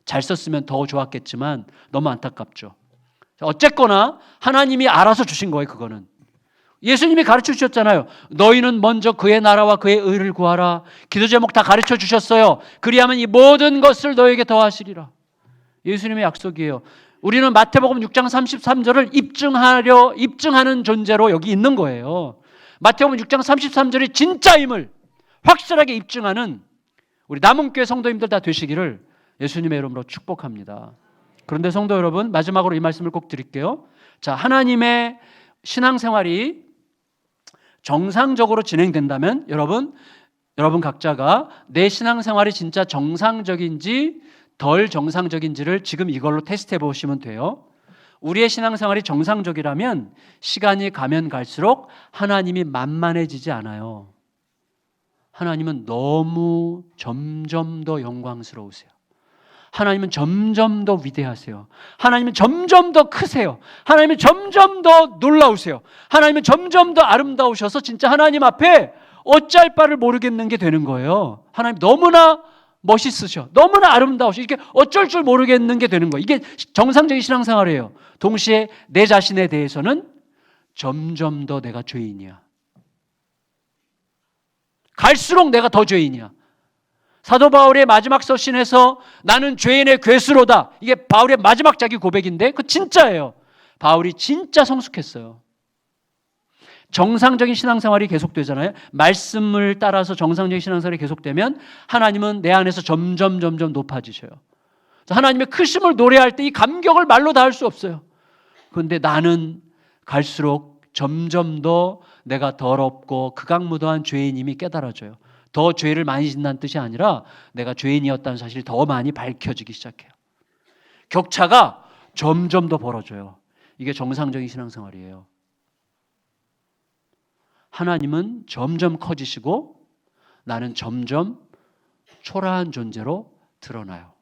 잘 썼으면 더 좋았겠지만 너무 안타깝죠. 어쨌거나 하나님이 알아서 주신 거예요. 그거는 예수님이 가르쳐 주셨잖아요. 너희는 먼저 그의 나라와 그의 의를 구하라. 기도 제목 다 가르쳐 주셨어요. 그리하면 이 모든 것을 너에게 더하시리라. 예수님의 약속이에요. 우리는 마태복음 6장 33절을 입증하는 존재로 여기 있는 거예요. 마태복음 6장 33절이 진짜임을 확실하게 입증하는 우리 남은교회 성도님들 다 되시기를 예수님의 이름으로 축복합니다. 그런데 성도 여러분, 마지막으로 이 말씀을 꼭 드릴게요. 자, 하나님의 신앙생활이 정상적으로 진행된다면 여러분 각자가 내 신앙생활이 진짜 정상적인지 덜 정상적인지를 지금 이걸로 테스트해 보시면 돼요. 우리의 신앙생활이 정상적이라면 시간이 가면 갈수록 하나님이 만만해지지 않아요. 하나님은 너무 점점 더 영광스러우세요. 하나님은 점점 더 위대하세요. 하나님은 점점 더 크세요. 하나님은 점점 더 놀라우세요. 하나님은 점점 더 아름다우셔서 진짜 하나님 앞에 어찌할 바를 모르겠는 게 되는 거예요. 하나님 너무나 멋있으셔. 너무나 아름다우셔. 이게 어쩔 줄 모르겠는 게 되는 거예요. 이게 정상적인 신앙생활이에요. 동시에 내 자신에 대해서는 점점 더 내가 죄인이야. 갈수록 내가 더 죄인이야. 사도 바울의 마지막 서신에서 나는 죄인의 괴수로다. 이게 바울의 마지막 자기 고백인데 그 진짜예요. 바울이 진짜 성숙했어요. 정상적인 신앙생활이 계속되잖아요. 말씀을 따라서 정상적인 신앙생활이 계속되면 하나님은 내 안에서 점점 높아지셔요. 하나님의 크심을 노래할 때 이 감격을 말로 다 할 수 없어요. 그런데 나는 갈수록 점점 더 내가 더럽고 극악무도한 죄인임이 깨달아져요. 더 죄를 많이 짓는다는 뜻이 아니라 내가 죄인이었다는 사실이 더 많이 밝혀지기 시작해요. 격차가 점점 더 벌어져요. 이게 정상적인 신앙생활이에요. 하나님은 점점 커지시고 나는 점점 초라한 존재로 드러나요.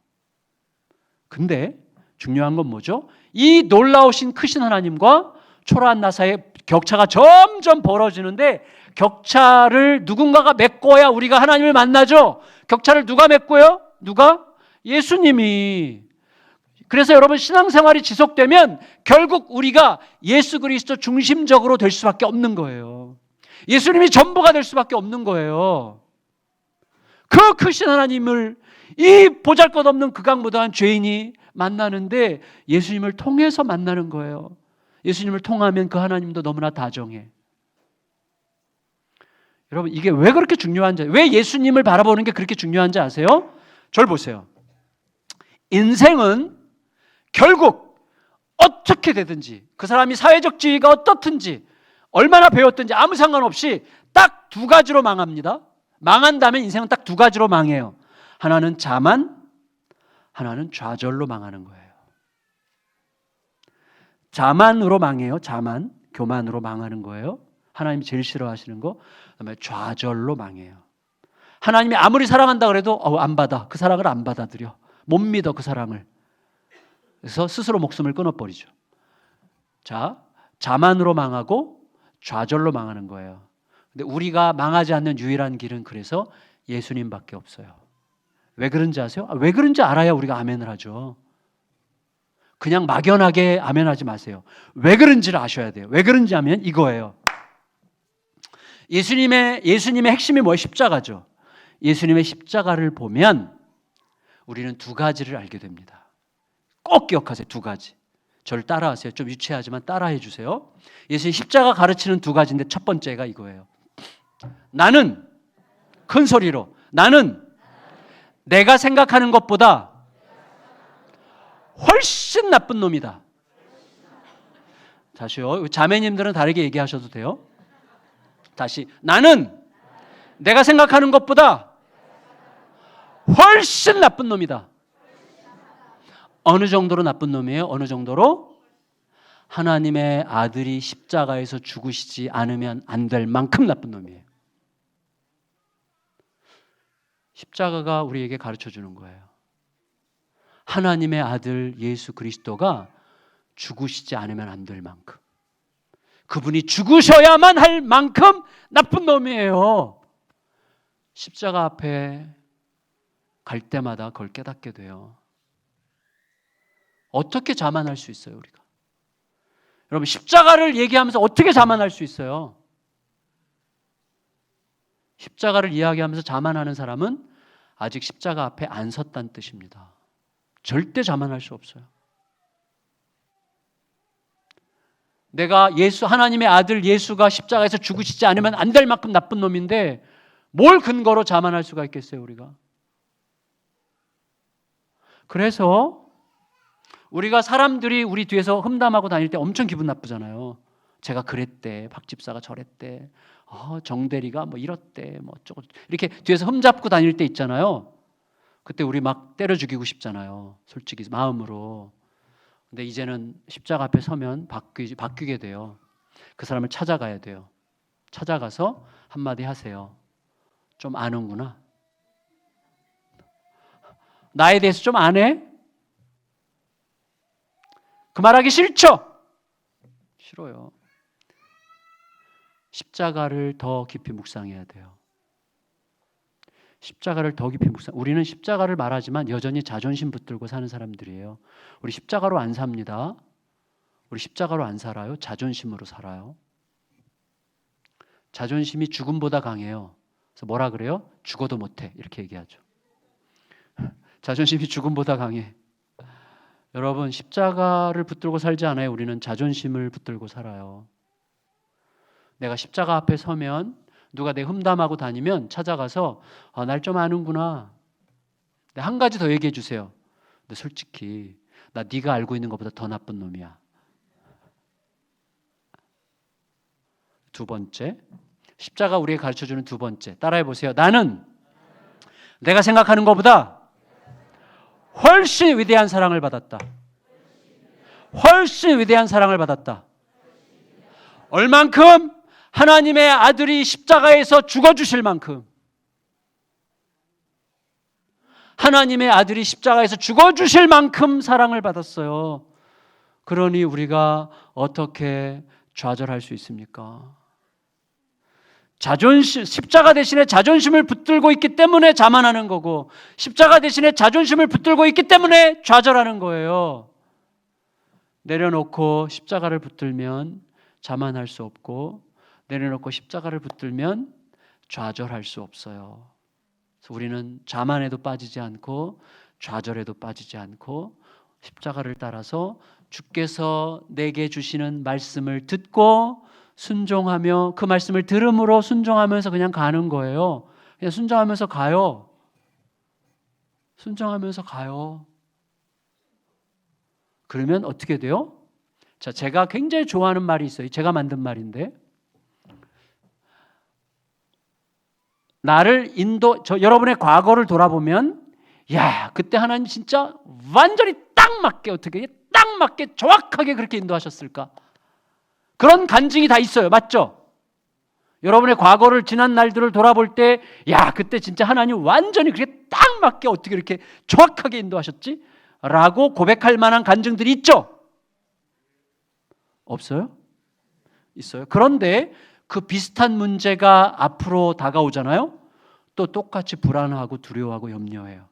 근데 중요한 건 뭐죠? 이 놀라우신 크신 하나님과 초라한 나 사이에 격차가 점점 벌어지는데 격차를 누군가가 메꿔야 우리가 하나님을 만나죠. 격차를 누가 메꿔요? 누가? 예수님이. 그래서 여러분 신앙생활이 지속되면 결국 우리가 예수 그리스도 중심적으로 될 수밖에 없는 거예요. 예수님이 전부가 될 수밖에 없는 거예요. 그 크신 하나님을 이 보잘것없는 극악무도한 죄인이 만나는데 예수님을 통해서 만나는 거예요. 예수님을 통하면 그 하나님도 너무나 다정해. 여러분 이게 왜 그렇게 중요한지, 왜 예수님을 바라보는 게 그렇게 중요한지 아세요? 저를 보세요. 인생은 결국 어떻게 되든지 그 사람이 사회적 지위가 어떻든지 얼마나 배웠든지 아무 상관없이 딱 두 가지로 망합니다. 망한다면 인생은 딱 두 가지로 망해요. 하나는 자만, 하나는 좌절로 망하는 거예요. 자만으로 망해요. 자만. 교만으로 망하는 거예요. 하나님이 제일 싫어하시는 거. 그다음에 좌절로 망해요. 하나님이 아무리 사랑한다 그래도 안 받아. 그 사랑을 안 받아들여. 못 믿어 그 사랑을. 그래서 스스로 목숨을 끊어버리죠. 자, 자만으로 망하고 좌절로 망하는 거예요. 근데 우리가 망하지 않는 유일한 길은 그래서 예수님밖에 없어요. 왜 그런지 아세요? 왜 그런지 알아야 우리가 아멘을 하죠. 그냥 막연하게 아멘하지 마세요. 왜 그런지를 아셔야 돼요. 왜 그런지 하면 이거예요. 예수님의 핵심이 뭐예요? 십자가죠. 예수님의 십자가를 보면 우리는 두 가지를 알게 됩니다. 꼭 기억하세요. 두 가지. 저를 따라하세요. 좀 유치하지만 따라해 주세요. 예수님 십자가 가르치는 두 가지인데 첫 번째가 이거예요. 나는, 큰 소리로, 나는 내가 생각하는 것보다 훨씬 나쁜 놈이다. 다시요. 자매님들은 다르게 얘기하셔도 돼요. 다시. 나는 내가 생각하는 것보다 훨씬 나쁜 놈이다. 어느 정도로 나쁜 놈이에요? 어느 정도로? 하나님의 아들이 십자가에서 죽으시지 않으면 안 될 만큼 나쁜 놈이에요. 십자가가 우리에게 가르쳐 주는 거예요. 하나님의 아들 예수 그리스도가 죽으시지 않으면 안 될 만큼, 그분이 죽으셔야만 할 만큼 나쁜 놈이에요. 십자가 앞에 갈 때마다 그걸 깨닫게 돼요. 어떻게 자만할 수 있어요, 우리가? 여러분, 십자가를 얘기하면서 어떻게 자만할 수 있어요? 십자가를 이야기하면서 자만하는 사람은 아직 십자가 앞에 안 섰다는 뜻입니다. 절대 자만할 수 없어요. 내가 하나님의 아들 예수가 십자가에서 죽으시지 않으면 안 될 만큼 나쁜 놈인데 뭘 근거로 자만할 수가 있겠어요, 우리가? 그래서 우리가 사람들이 우리 뒤에서 험담하고 다닐 때 엄청 기분 나쁘잖아요. 제가 그랬대, 박 집사가 저랬대, 정 대리가 뭐 이렇대, 뭐 어쩌고, 이렇게 뒤에서 흠잡고 다닐 때 있잖아요. 그때 우리 막 때려 죽이고 싶잖아요, 솔직히 마음으로. 근데 이제는 십자가 앞에 서면 바뀌게 돼요. 그 사람을 찾아가야 돼요. 찾아가서 한마디 하세요. 좀 아는구나. 나에 대해서 좀 아네? 그 말하기 싫죠? 싫어요. 십자가를 더 깊이 묵상해야 돼요. 십자가를 더 깊이 우리는 십자가를 말하지만 여전히 자존심 붙들고 사는 사람들이에요. 우리 십자가로 안 삽니다. 우리 십자가로 안 살아요. 자존심으로 살아요. 자존심이 죽음보다 강해요. 그래서 뭐라 그래요? 죽어도 못해, 이렇게 얘기하죠. 자존심이 죽음보다 강해. 여러분, 십자가를 붙들고 살지 않아요. 우리는 자존심을 붙들고 살아요. 내가 십자가 앞에 서면 누가 내 흠담하고 다니면 찾아가서 날 좀 아는구나. 한 가지 더 얘기해 주세요. 근데 솔직히 나 네가 알고 있는 것보다 더 나쁜 놈이야. 두 번째, 십자가 우리에게 가르쳐주는 두 번째, 따라해 보세요. 나는 내가 생각하는 것보다 훨씬 위대한 사랑을 받았다. 훨씬 위대한 사랑을 받았다. 얼만큼? 하나님의 아들이 십자가에서 죽어주실 만큼. 하나님의 아들이 십자가에서 죽어주실 만큼 사랑을 받았어요. 그러니 우리가 어떻게 좌절할 수 있습니까? 십자가 대신에 자존심을 붙들고 있기 때문에 자만하는 거고, 십자가 대신에 자존심을 붙들고 있기 때문에 좌절하는 거예요. 내려놓고 십자가를 붙들면 자만할 수 없고, 내려놓고 십자가를 붙들면 좌절할 수 없어요. 그래서 우리는 자만에도 빠지지 않고 좌절에도 빠지지 않고 십자가를 따라서 주께서 내게 주시는 말씀을 듣고 순종하며, 그 말씀을 들음으로 순종하면서 그냥 가는 거예요. 그냥 순종하면서 가요. 순종하면서 가요. 그러면 어떻게 돼요? 자, 제가 굉장히 좋아하는 말이 있어요. 제가 만든 말인데, 여러분의 과거를 돌아보면, 야, 그때 하나님 진짜 완전히 딱 맞게, 어떻게 딱 맞게 정확하게 그렇게 인도하셨을까? 그런 간증이 다 있어요. 맞죠? 여러분의 과거를 지난 날들을 돌아볼 때 야, 그때 진짜 하나님 완전히 그렇게 딱 맞게 어떻게 이렇게 정확하게 인도하셨지? 라고 고백할 만한 간증들이 있죠? 없어요? 있어요. 그런데 그 비슷한 문제가 앞으로 다가오잖아요. 또 똑같이 불안하고 두려워하고 염려해요.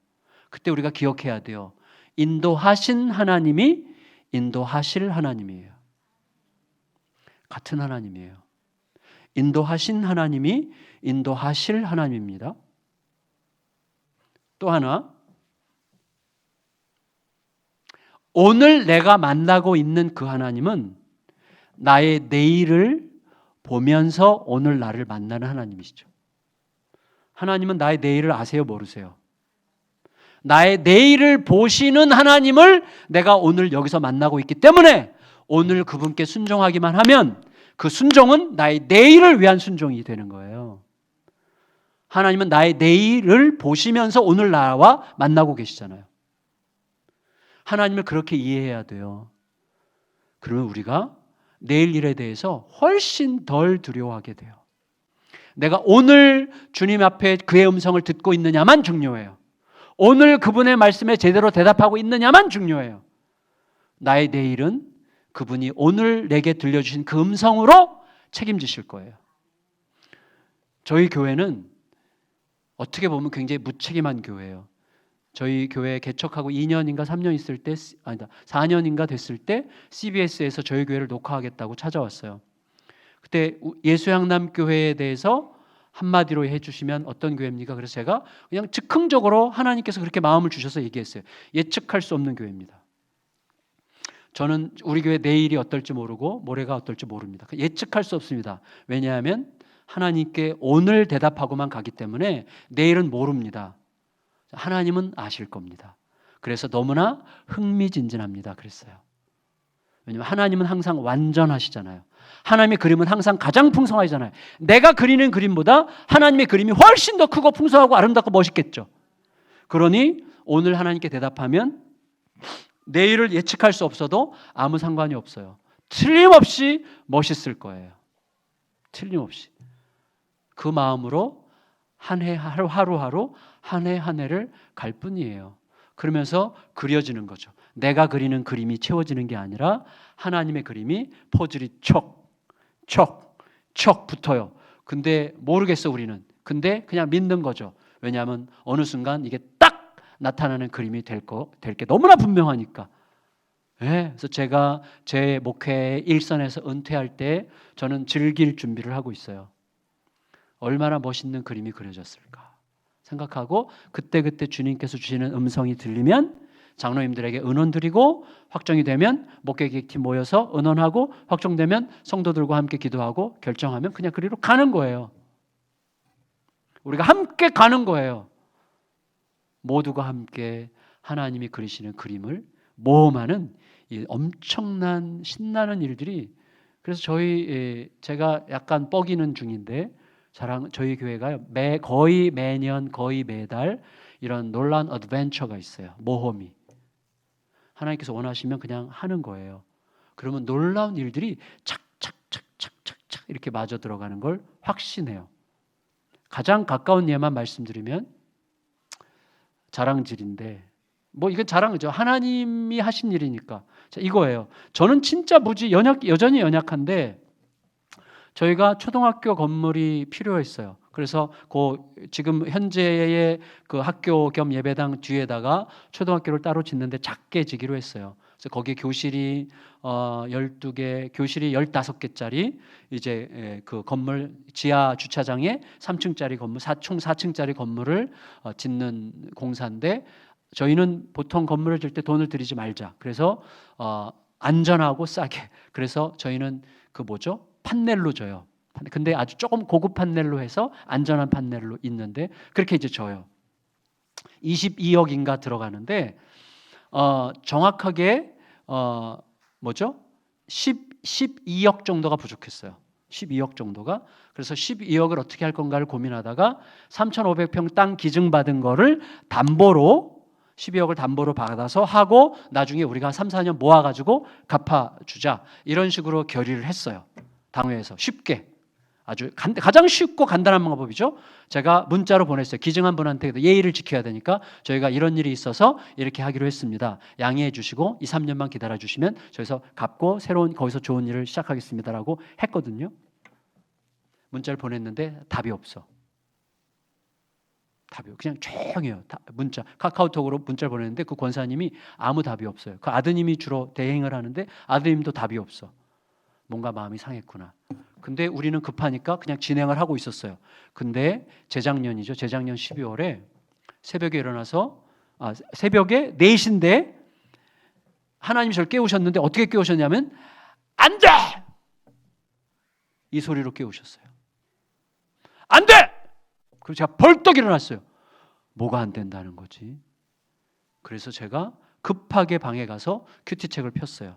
그때 우리가 기억해야 돼요. 인도하신 하나님이 인도하실 하나님이에요. 같은 하나님이에요. 인도하신 하나님이 인도하실 하나님입니다. 또 하나, 오늘 내가 만나고 있는 그 하나님은 나의 내일을 보면서 오늘 나를 만나는 하나님이시죠. 하나님은 나의 내일을 아세요, 모르세요? 나의 내일을 보시는 하나님을 내가 오늘 여기서 만나고 있기 때문에 오늘 그분께 순종하기만 하면 그 순종은 나의 내일을 위한 순종이 되는 거예요. 하나님은 나의 내일을 보시면서 오늘 나와 만나고 계시잖아요. 하나님을 그렇게 이해해야 돼요. 그러면 우리가 내일 일에 대해서 훨씬 덜 두려워하게 돼요. 내가 오늘 주님 앞에 그의 음성을 듣고 있느냐만 중요해요. 오늘 그분의 말씀에 제대로 대답하고 있느냐만 중요해요. 나의 내일은 그분이 오늘 내게 들려주신 그 음성으로 책임지실 거예요. 저희 교회는 어떻게 보면 굉장히 무책임한 교회예요. 저희 교회 개척하고 2년인가 3년 있을 때, 아니다, 4년인가 됐을 때 CBS에서 저희 교회를 녹화하겠다고 찾아왔어요. 그때 예수양남 교회에 대해서 한마디로 해주시면 어떤 교회입니까? 그래서 제가 그냥 즉흥적으로 하나님께서 그렇게 마음을 주셔서 얘기했어요. 예측할 수 없는 교회입니다. 저는 우리 교회 내일이 어떨지 모르고 모레가 어떨지 모릅니다. 예측할 수 없습니다. 왜냐하면 하나님께 오늘 대답하고만 가기 때문에 내일은 모릅니다. 하나님은 아실 겁니다. 그래서 너무나 흥미진진합니다. 그랬어요. 왜냐하면 하나님은 항상 완전하시잖아요. 하나님의 그림은 항상 가장 풍성하잖아요. 내가 그리는 그림보다 하나님의 그림이 훨씬 더 크고 풍성하고 아름답고 멋있겠죠. 그러니 오늘 하나님께 대답하면 내일을 예측할 수 없어도 아무 상관이 없어요. 틀림없이 멋있을 거예요. 틀림없이. 그 마음으로 한 해 하루하루 한 해 한 해를 갈 뿐이에요. 그러면서 그려지는 거죠. 내가 그리는 그림이 채워지는 게 아니라 하나님의 그림이 퍼즐이 척 붙어요. 근데 모르겠어 우리는. 근데 그냥 믿는 거죠. 왜냐하면 어느 순간 이게 딱 나타나는 그림이 될 게 너무나 분명하니까. 네, 그래서 제가 제 목회 일선에서 은퇴할 때 저는 즐길 준비를 하고 있어요. 얼마나 멋있는 그림이 그려졌을까 생각하고 그때 주님께서 주시는 음성이 들리면 장로님들에게 은원 드리고 확정이 되면 목회기획팀 모여서 은원하고 확정되면 성도들과 함께 기도하고 결정하면 그냥 그리로 가는 거예요. 우리가 함께 가는 거예요. 모두가 함께 하나님이 그리시는 그림을 모험하는 이 엄청난 신나는 일들이. 그래서 제가 약간 뻐기는 중인데 저희 교회가 거의 매년 거의 매달 이런 놀라운 어드벤처가 있어요. 모험이. 하나님께서 원하시면 그냥 하는 거예요. 그러면 놀라운 일들이 착착착착착착 이렇게 맞아 들어가는 걸 확신해요. 가장 가까운 예만 말씀드리면 자랑질인데 이건 자랑이죠. 하나님이 하신 일이니까. 자, 이거예요. 저는 진짜 여전히 연약한데 저희가 초등학교 건물이 필요했어요. 그래서 지금 현재의 그 학교 겸 예배당 뒤에다가 초등학교를 따로 짓는데 작게 지기로 했어요. 그래서 거기에 교실이 12개, 교실이 15개짜리 이제 그 건물 지하 주차장에 3층짜리 건물, 총 4층짜리 건물을 짓는 공사인데 저희는 보통 건물을 질 때 돈을 들이지 말자. 그래서 안전하고 싸게. 그래서 저희는 판넬로 져요. 근데 아주 조금 고급 판넬로 해서 안전한 판넬로 있는데 그렇게 이제 져요. 22억인가 들어가는데 정확하게 12억 정도가 부족했어요. 12억 정도가. 그래서 12억을 어떻게 할 건가를 고민하다가 3,500평 땅 기증받은 거를 담보로 12억을 담보로 받아서 하고 나중에 우리가 3, 4년 모아가지고 갚아주자 이런 식으로 결의를 했어요. 당회에서 쉽게 아주 가장 쉽고 간단한 방법이죠. 제가 문자로 보냈어요. 기증한 분한테 예의를 지켜야 되니까 저희가 이런 일이 있어서 이렇게 하기로 했습니다. 양해해 주시고 2, 3년만 기다려 주시면 저기서 갚고 새로운 거기서 좋은 일을 시작하겠습니다라고 했거든요. 문자를 보냈는데 답이 없어. 답이 그냥 조용해요. 문자 카카오톡으로 문자를 보냈는데 그 권사님이 아무 답이 없어요. 그 아드님이 주로 대행을 하는데 아드님도 답이 없어. 뭔가 마음이 상했구나. 근데 우리는 급하니까 그냥 진행을 하고 있었어요. 근데 재작년이죠. 재작년 12월에 새벽에 일어나서 새벽에 4시인데 하나님이 저를 깨우셨는데 어떻게 깨우셨냐면 안 돼! 이 소리로 깨우셨어요. 안 돼! 그래서 제가 벌떡 일어났어요. 뭐가 안 된다는 거지? 그래서 제가 급하게 방에 가서 큐티책을 폈어요.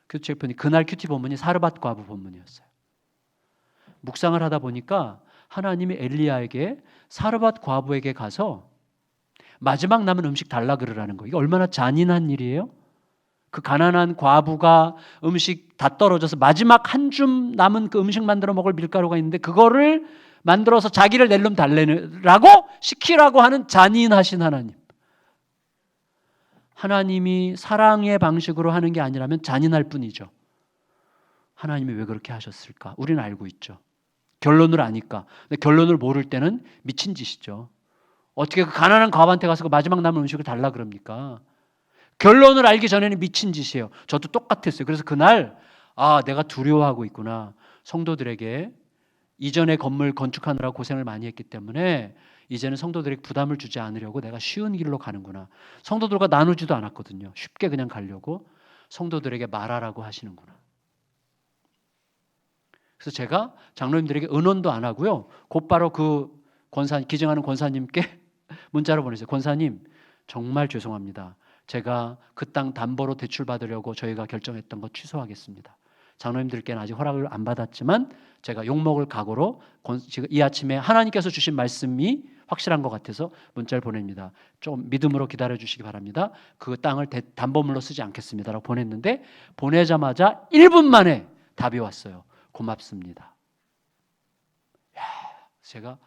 큐티책 펴니 그날 큐티 본문이 사르밧 과부 본문이었어요. 묵상을 하다 보니까 하나님이 엘리야에게 사르밧 과부에게 가서 마지막 남은 음식 달라 그러라는 거예요. 이게 얼마나 잔인한 일이에요? 그 가난한 과부가 음식 다 떨어져서 마지막 한 줌 남은 그 음식 만들어 먹을 밀가루가 있는데 그거를 만들어서 자기를 낼 놈 달래라고 시키라고 하는 잔인하신 하나님. 하나님이 사랑의 방식으로 하는 게 아니라면 잔인할 뿐이죠. 하나님이 왜 그렇게 하셨을까? 우리는 알고 있죠. 결론을 아니까. 근데 결론을 모를 때는 미친 짓이죠. 어떻게 그 가난한 과부한테 가서 그 마지막 남은 음식을 달라 그럽니까? 결론을 알기 전에는 미친 짓이에요. 저도 똑같았어요. 그래서 그날 내가 두려워하고 있구나. 성도들에게 이전에 건물 건축하느라 고생을 많이 했기 때문에 이제는 성도들에게 부담을 주지 않으려고 내가 쉬운 길로 가는구나. 성도들과 나누지도 않았거든요. 쉽게 그냥 가려고 성도들에게 말하라고 하시는구나. 그래서 제가 장로님들에게 은원도 안 하고요. 곧바로 그 기증하는 권사님께 문자로 보냈어요. 권사님 정말 죄송합니다. 제가 그 땅 담보로 대출 받으려고 저희가 결정했던 거 취소하겠습니다. 장로님들께는 아직 허락을 안 받았지만 제가 욕먹을 각오로 지금 이 아침에 하나님께서 주신 말씀이 확실한 것 같아서 문자를 보냅니다. 좀 믿음으로 기다려 주시기 바랍니다. 그 땅을 담보물로 쓰지 않겠습니다라고 보냈는데 보내자마자 1분 만에 답이 왔어요. 고맙습니다. 제가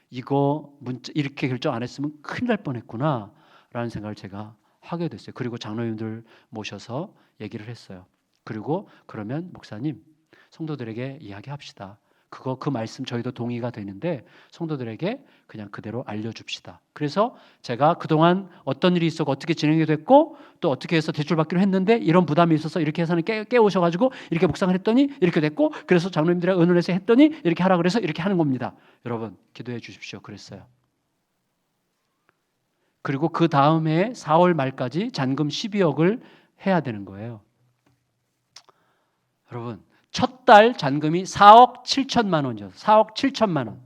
이거 문자 이렇게 결정 안 했으면 큰일 날 뻔했구나 라는 생각을 제가 하게 됐어요. 그리고 장로님들 모셔서 얘기를 했어요. 그리고 그러면 목사님 성도들에게 이야기합시다. 그 말씀 저희도 동의가 되는데 성도들에게 그냥 그대로 알려줍시다. 그래서 제가 그동안 어떤 일이 있었고 어떻게 진행이 됐고 또 어떻게 해서 대출받기로 했는데 이런 부담이 있어서 이렇게 해서는 깨우셔가지고 이렇게 묵상을 했더니 이렇게 됐고 그래서 장로님들이 의논해서 했더니 이렇게 하라 그래서 이렇게 하는 겁니다. 여러분 기도해 주십시오. 그랬어요. 그리고 그 다음해 4월 말까지 잔금 12억을 해야 되는 거예요. 여러분 첫 달 잔금이 4억 7천만 원이었어요. 4억 7천만 원.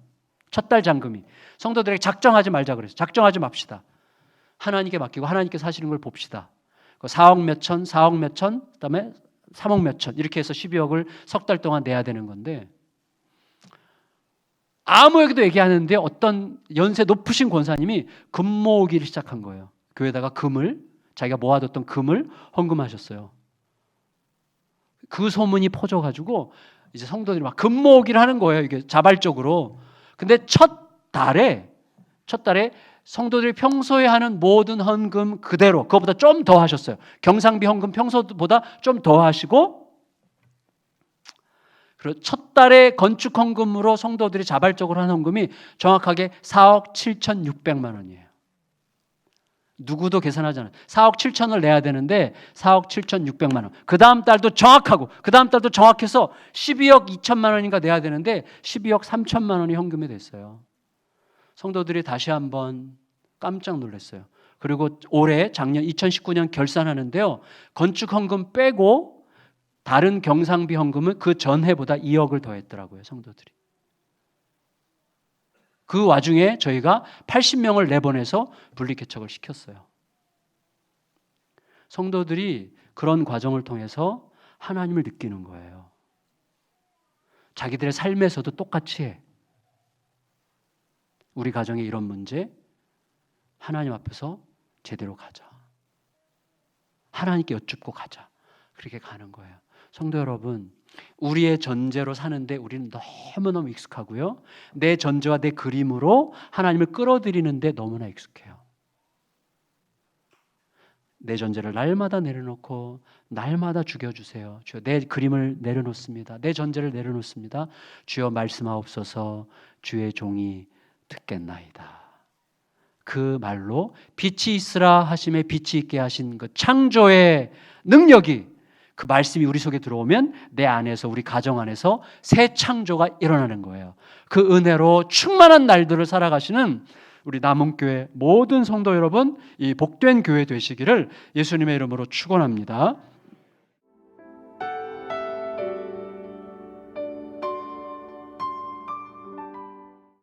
첫 달 잔금이. 성도들에게 작정하지 말자 그랬어요. 작정하지 맙시다. 하나님께 맡기고 하나님께서 하시는 걸 봅시다. 4억 몇 천, 4억 몇 천, 그다음에 3억 몇 천 이렇게 해서 12억을 석 달 동안 내야 되는 건데 아무에게도 얘기하는데 어떤 연세 높으신 권사님이 금 모으기를 시작한 거예요. 교회에다가 자기가 모아뒀던 금을 헌금하셨어요. 그 소문이 퍼져가지고 이제 성도들이 막 금 모으기를 하는 거예요. 이게 자발적으로. 근데 첫 달에 성도들이 평소에 하는 모든 헌금 그대로 그거보다 좀 더 하셨어요. 경상비 헌금 평소보다 좀 더 하시고 그리고 첫 달에 건축 헌금으로 성도들이 자발적으로 한 헌금이 정확하게 4억 7,600만 원이에요. 누구도 계산하지 않아요. 4억 7천을 내야 되는데 4억 7,600만 원. 그 다음 달도 정확하고 그 다음 달도 정확해서 12억 2천만 원인가 내야 되는데 12억 3천만 원이 헌금이 됐어요. 성도들이 다시 한번 깜짝 놀랐어요. 그리고 작년 2019년 결산하는데요. 건축 헌금 빼고 다른 경상비 헌금은 그 전해보다 2억을 더했더라고요. 성도들이. 그 와중에 저희가 80명을 내보내서 분리개척을 시켰어요. 성도들이 그런 과정을 통해서 하나님을 느끼는 거예요. 자기들의 삶에서도 똑같이 해. 우리 가정에 이런 문제 하나님 앞에서 제대로 가자. 하나님께 여쭙고 가자. 그렇게 가는 거예요. 성도 여러분, 우리의 전제로 사는데 우리는 너무너무 익숙하고요. 내 전제와 내 그림으로 하나님을 끌어들이는데 너무나 익숙해요. 내 전제를 날마다 내려놓고 날마다 죽여주세요. 주여, 내 그림을 내려놓습니다. 내 전제를 내려놓습니다. 주여, 말씀하옵소서. 주의 종이 듣겠나이다. 그 말로 빛이 있으라 하심에 빛이 있게 하신 그 창조의 능력이, 그 말씀이 우리 속에 들어오면 내 안에서, 우리 가정 안에서 새 창조가 일어나는 거예요. 그 은혜로 충만한 날들을 살아가시는 우리 남원교회 모든 성도 여러분, 이 복된 교회 되시기를 예수님의 이름으로 축원합니다.